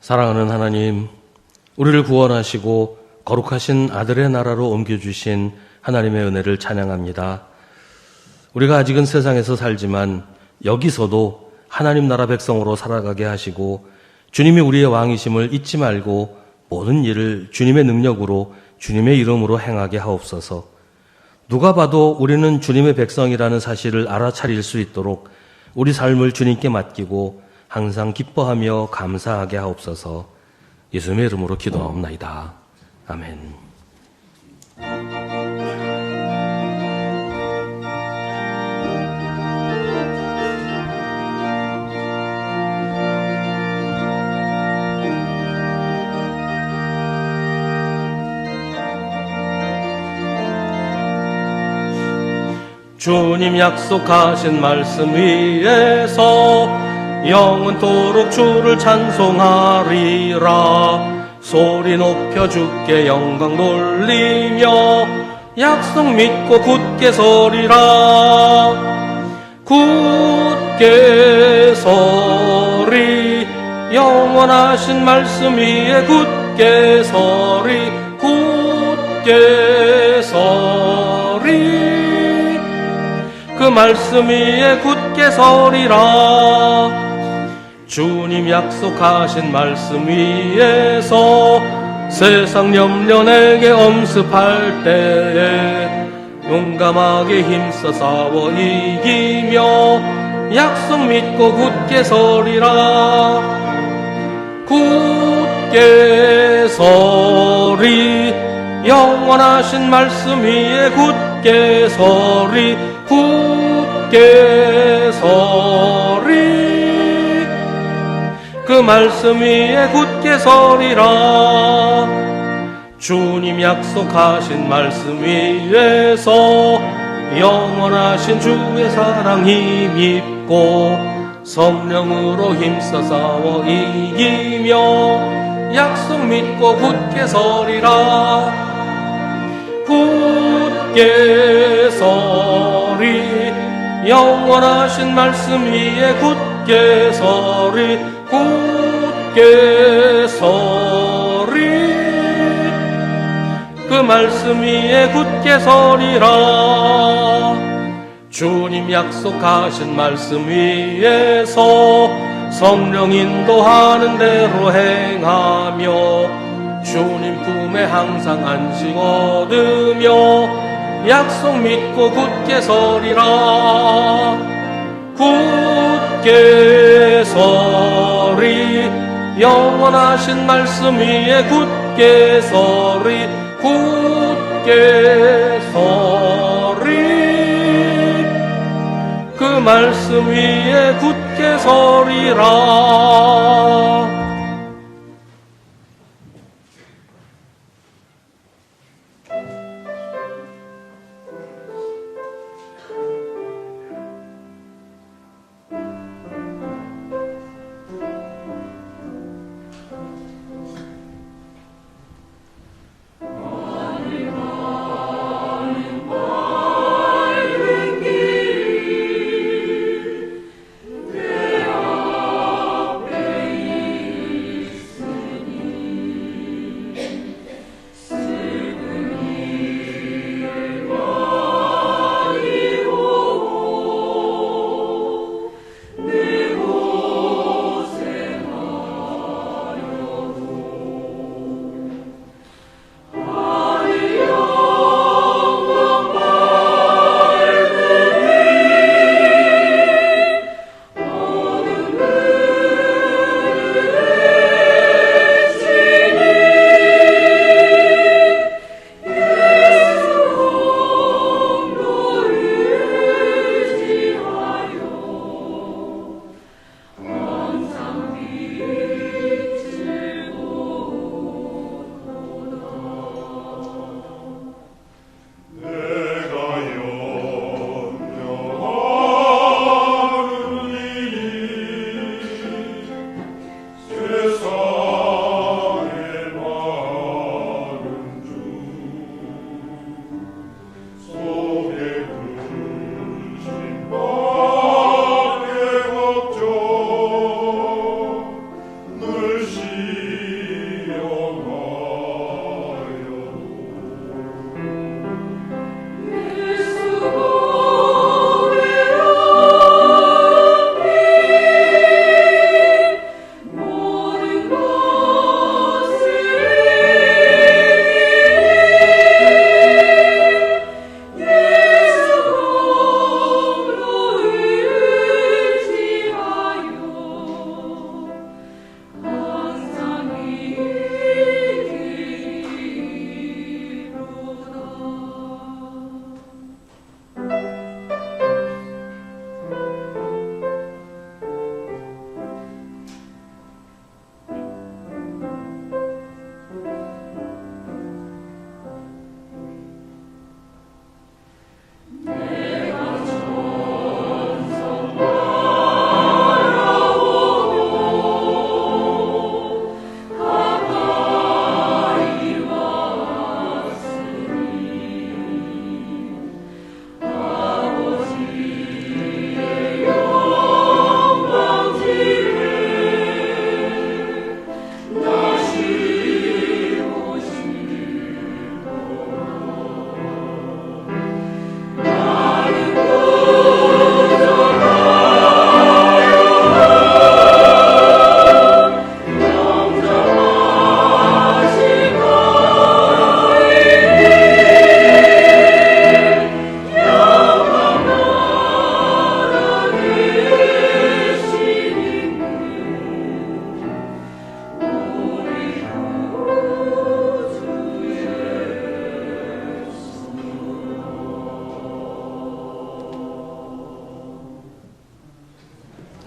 사랑하는 하나님, 우리를 구원하시고 거룩하신 아들의 나라로 옮겨주신 하나님의 은혜를 찬양합니다. 우리가 아직은 세상에서 살지만 여기서도 하나님 나라 백성으로 살아가게 하시고 주님이 우리의 왕이심을 잊지 말고 모든 일을 주님의 능력으로 주님의 이름으로 행하게 하옵소서. 누가 봐도 우리는 주님의 백성이라는 사실을 알아차릴 수 있도록 우리 삶을 주님께 맡기고 항상 기뻐하며 감사하게 하옵소서. 예수님의 이름으로 기도하옵나이다. 아멘. 주님 약속하신 말씀 위에서 영원토록 주를 찬송하리라. 소리 높여 주께 영광 돌리며 약속 믿고 굳게 서리라. 굳게 서리 영원하신 말씀 위에 굳게 서리 굳게 서리 그 말씀 위에 굳게 서리라 주님 약속하신 말씀 위에서 세상 염려 내게 엄습할 때에 용감하게 힘써 싸워 이기며 약속 믿고 굳게 서리라 굳게 서리 영원하신 말씀 위에 굳게 서리 굳게 서리 그 말씀 위에 굳게 서리라 주님 약속하신 말씀 위에서 영원하신 주의 사랑 힘입고 성령으로 힘써 싸워 이기며 약속 믿고 굳게 서리라 굳게 서리 영원하신 말씀 위에 굳게 서리 굳게 서리 그 말씀 위에 굳게 서리라 주님 약속하신 말씀 위에서 성령 인도하는 대로 행하며 주님 품에 항상 안식 얻으며 약속 믿고 굳게 서리라 굳게 서리 영원하신 말씀 위에 굳게 서리 굳게 서리 그 말씀 위에 굳게 서리라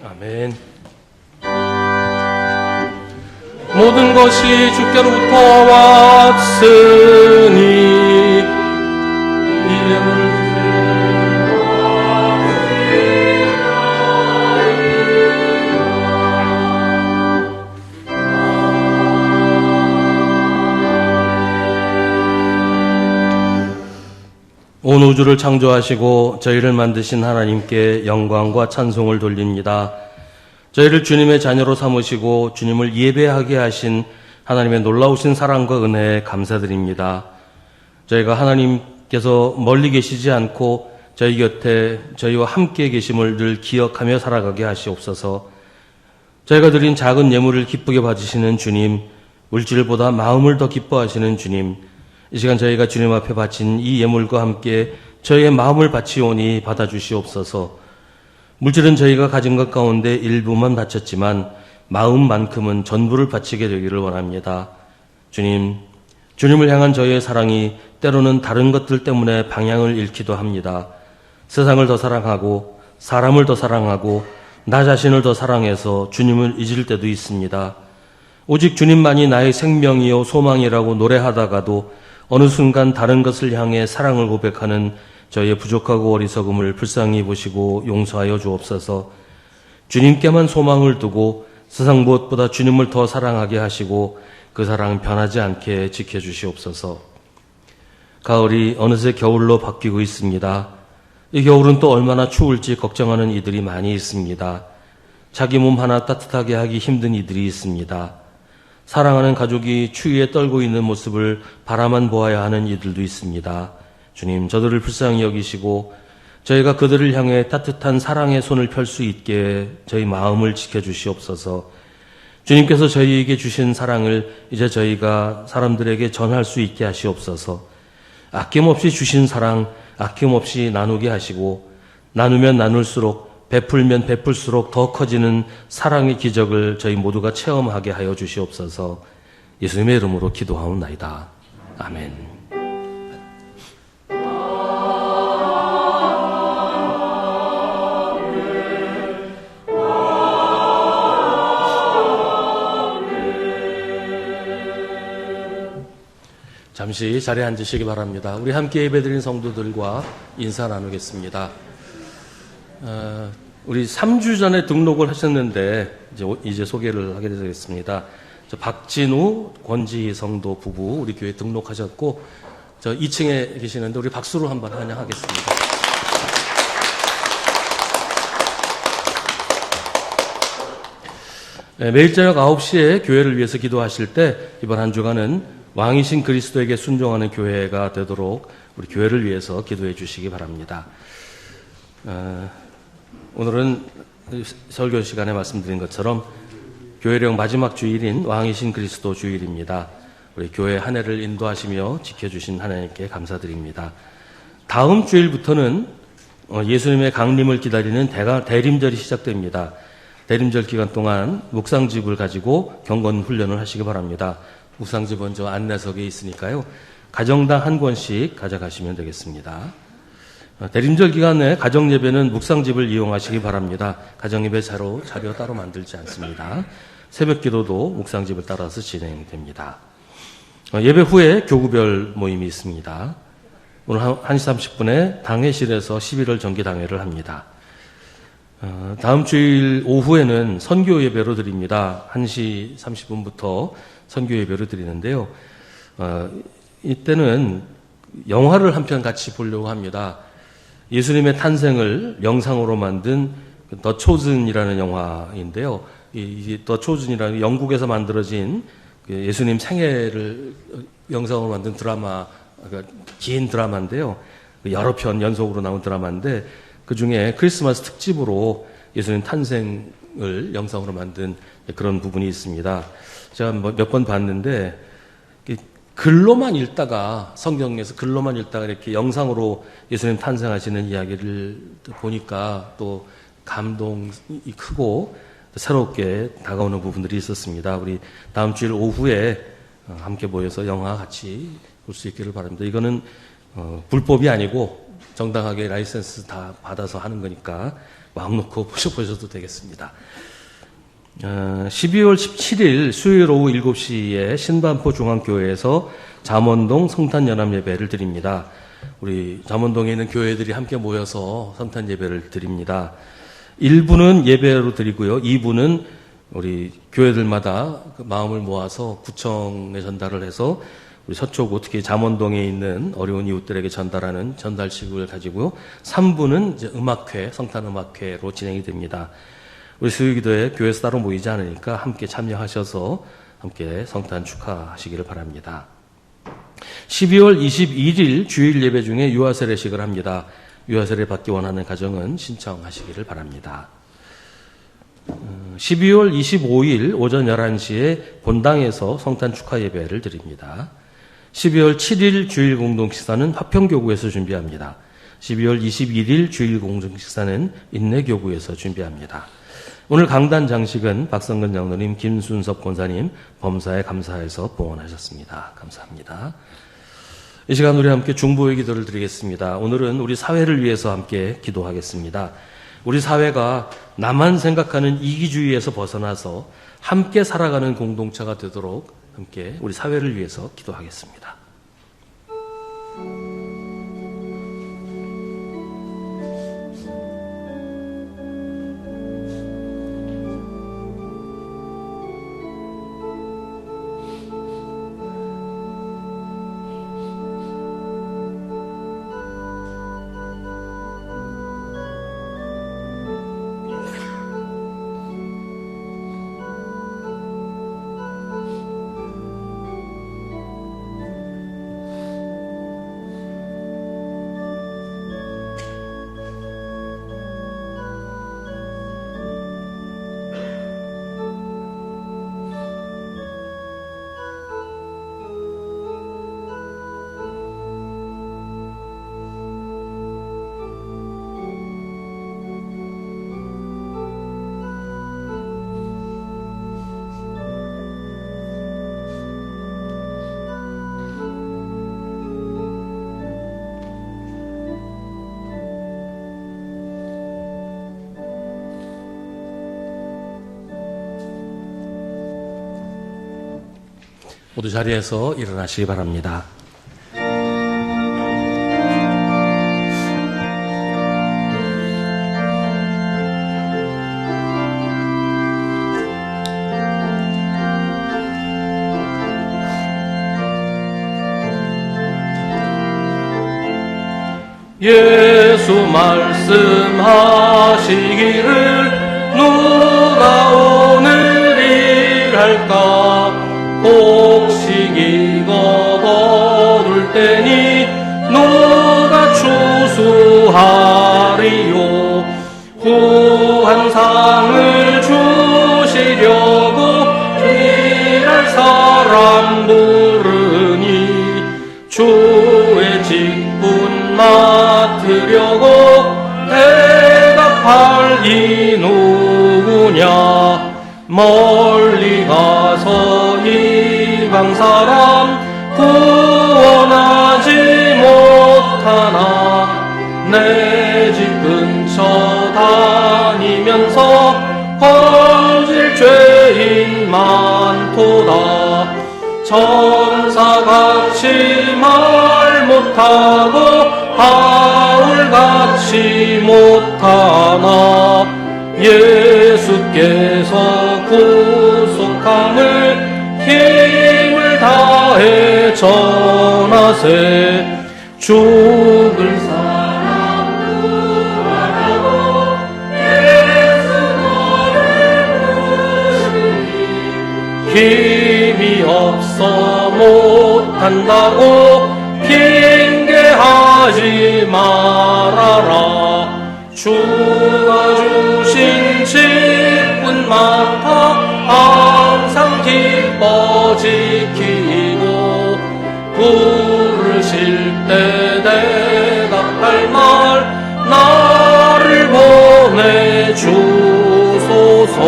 아멘. 모든 것이 주께로부터 왔으니 이름을 온 우주를 창조하시고 저희를 만드신 하나님께 영광과 찬송을 돌립니다. 저희를 주님의 자녀로 삼으시고 주님을 예배하게 하신 하나님의 놀라우신 사랑과 은혜에 감사드립니다. 저희가 하나님께서 멀리 계시지 않고 저희 곁에 저희와 함께 계심을 늘 기억하며 살아가게 하시옵소서. 저희가 드린 작은 예물을 기쁘게 받으시는 주님, 물질보다 마음을 더 기뻐하시는 주님, 이 시간 저희가 주님 앞에 바친 이 예물과 함께 저희의 마음을 바치오니 받아주시옵소서. 물질은 저희가 가진 것 가운데 일부만 바쳤지만 마음만큼은 전부를 바치게 되기를 원합니다. 주님, 주님을 향한 저희의 사랑이 때로는 다른 것들 때문에 방향을 잃기도 합니다. 세상을 더 사랑하고 사람을 더 사랑하고 나 자신을 더 사랑해서 주님을 잊을 때도 있습니다. 오직 주님만이 나의 생명이요 소망이라고 노래하다가도 어느 순간 다른 것을 향해 사랑을 고백하는 저희의 부족하고 어리석음을 불쌍히 보시고 용서하여 주옵소서. 주님께만 소망을 두고 세상 무엇보다 주님을 더 사랑하게 하시고 그 사랑 변하지 않게 지켜주시옵소서. 가을이 어느새 겨울로 바뀌고 있습니다. 이 겨울은 또 얼마나 추울지 걱정하는 이들이 많이 있습니다. 자기 몸 하나 따뜻하게 하기 힘든 이들이 있습니다. 사랑하는 가족이 추위에 떨고 있는 모습을 바라만 보아야 하는 이들도 있습니다. 주님, 저들을 불쌍히 여기시고 저희가 그들을 향해 따뜻한 사랑의 손을 펼 수 있게 저희 마음을 지켜주시옵소서. 주님께서 저희에게 주신 사랑을 이제 저희가 사람들에게 전할 수 있게 하시옵소서. 아낌없이 주신 사랑 아낌없이 나누게 하시고 나누면 나눌수록 베풀면 베풀수록 더 커지는 사랑의 기적을 저희 모두가 체험하게 하여 주시옵소서. 예수님의 이름으로 기도하옵나이다. 아멘. 잠시 자리에 앉으시기 바랍니다. 우리 함께 예배드린 성도들과 인사 나누겠습니다. 우리 3주 전에 등록을 하셨는데 이제 소개를 하게 되겠습니다. 박진우, 권지희 성도 부부 우리 교회 등록하셨고 2층에 계시는데 우리 박수로 한번 환영하겠습니다. 매일 저녁 9시에 교회를 위해서 기도하실 때 이번 한 주간은 왕이신 그리스도에게 순종하는 교회가 되도록 우리 교회를 위해서 기도해 주시기 바랍니다. 오늘은 설교 시간에 말씀드린 것처럼 교회령 마지막 주일인 왕이신 그리스도 주일입니다. 우리 교회 한 해를 인도하시며 지켜주신 하나님께 감사드립니다. 다음 주일부터는 예수님의 강림을 기다리는 대림절이 시작됩니다. 대림절 기간 동안 묵상집을 가지고 경건 훈련을 하시기 바랍니다. 묵상집은 저 안내석에 있으니까요. 가정당 한 권씩 가져가시면 되겠습니다. 대림절 기간에 가정예배는 묵상집을 이용하시기 바랍니다. 가정예배 자료 따로 만들지 않습니다. 새벽기도도 묵상집을 따라서 진행됩니다. 예배 후에 교구별 모임이 있습니다. 오늘 1시 30분에 당회실에서 11월 정기당회를 합니다. 다음 주일 오후에는 선교 예배로 드립니다. 1시 30분부터 선교 예배로 드리는데요. 이때는 영화를 한 편 같이 보려고 합니다. 예수님의 탄생을 영상으로 만든 더 초즌이라는 영화인데요. 이 더 초즌이라는 영국에서 만들어진 예수님 생애를 영상으로 만든 드라마, 긴 드라마인데요. 여러 편 연속으로 나온 드라마인데 그 중에 크리스마스 특집으로 예수님 탄생을 영상으로 만든 그런 부분이 있습니다. 제가 몇 번 봤는데 글로만 읽다가 성경에서 글로만 읽다가 이렇게 영상으로 예수님 탄생하시는 이야기를 보니까 또 감동이 크고 새롭게 다가오는 부분들이 있었습니다. 우리 다음 주일 오후에 함께 모여서 영화 같이 볼 수 있기를 바랍니다. 이거는 불법이 아니고 정당하게 라이센스 다 받아서 하는 거니까 마음 놓고 보셔도 되겠습니다. 12월 17일 수요일 오후 7시에 신반포 중앙교회에서 잠원동 성탄연합 예배를 드립니다. 우리 잠원동에 있는 교회들이 함께 모여서 성탄 예배를 드립니다. 1부는 예배로 드리고요. 2부는 우리 교회들마다 그 마음을 모아서 구청에 전달을 해서 우리 서초구 특히 잠원동에 있는 어려운 이웃들에게 전달하는 전달식을 가지고요. 3부는 이제 음악회, 성탄음악회로 진행이 됩니다. 우리 수요기도에 교회에서 따로 모이지 않으니까 함께 참여하셔서 함께 성탄 축하하시기를 바랍니다. 12월 21일 주일 예배 중에 유아세례식을 합니다. 유아세례 받기 원하는 가정은 신청하시기를 바랍니다. 12월 25일 오전 11시에 본당에서 성탄 축하 예배를 드립니다. 12월 7일 주일 공동식사는 화평교구에서 준비합니다. 12월 21일 주일 공동식사는 인내교구에서 준비합니다. 오늘 강단 장식은 박성근 장로님, 김순섭 권사님 범사에 감사해서 봉헌하셨습니다. 감사합니다. 이 시간 우리 함께 중보의 기도를 드리겠습니다. 오늘은 우리 사회를 위해서 함께 기도하겠습니다. 우리 사회가 나만 생각하는 이기주의에서 벗어나서 함께 살아가는 공동체가 되도록 함께 우리 사회를 위해서 기도하겠습니다. 모두 자리에서 일어나시기 바랍니다. 예수 말씀하시기를 누가 오늘 일할까 혹시 이거 거둘 때니 누가 추수하리요 후한상을 주시려고 일할 사람 부르니 주의 직분 맡으려고 대답할 이 누구냐 멀리 가서 이방 사람 구원하지 못하나 내 집 근처 다니면서 건질 죄인 많도다 천사같이 말 못하고 바울같이 못하나 예수께서 구속함을 힘을 다해 전하세 죽을 사람 구하라고 예수 너를 부르니 힘이 없어 못한다고 핑계하지 말아라 주가 주신 직분 맡아 항상 기뻐 지키고 부르실 때 대답할 말 나를 보내주소서.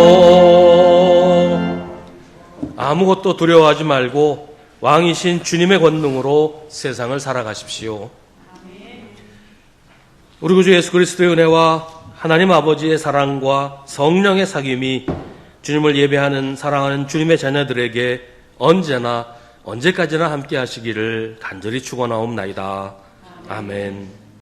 아무것도 두려워하지 말고 왕이신 주님의 권능으로 세상을 살아가십시오. 우리 구주 예수 그리스도의 은혜와 하나님 아버지의 사랑과 성령의 사귐이 주님을 예배하는 사랑하는 주님의 자녀들에게 언제나 언제까지나 함께 하시기를 간절히 축원하옵나이다. 아멘.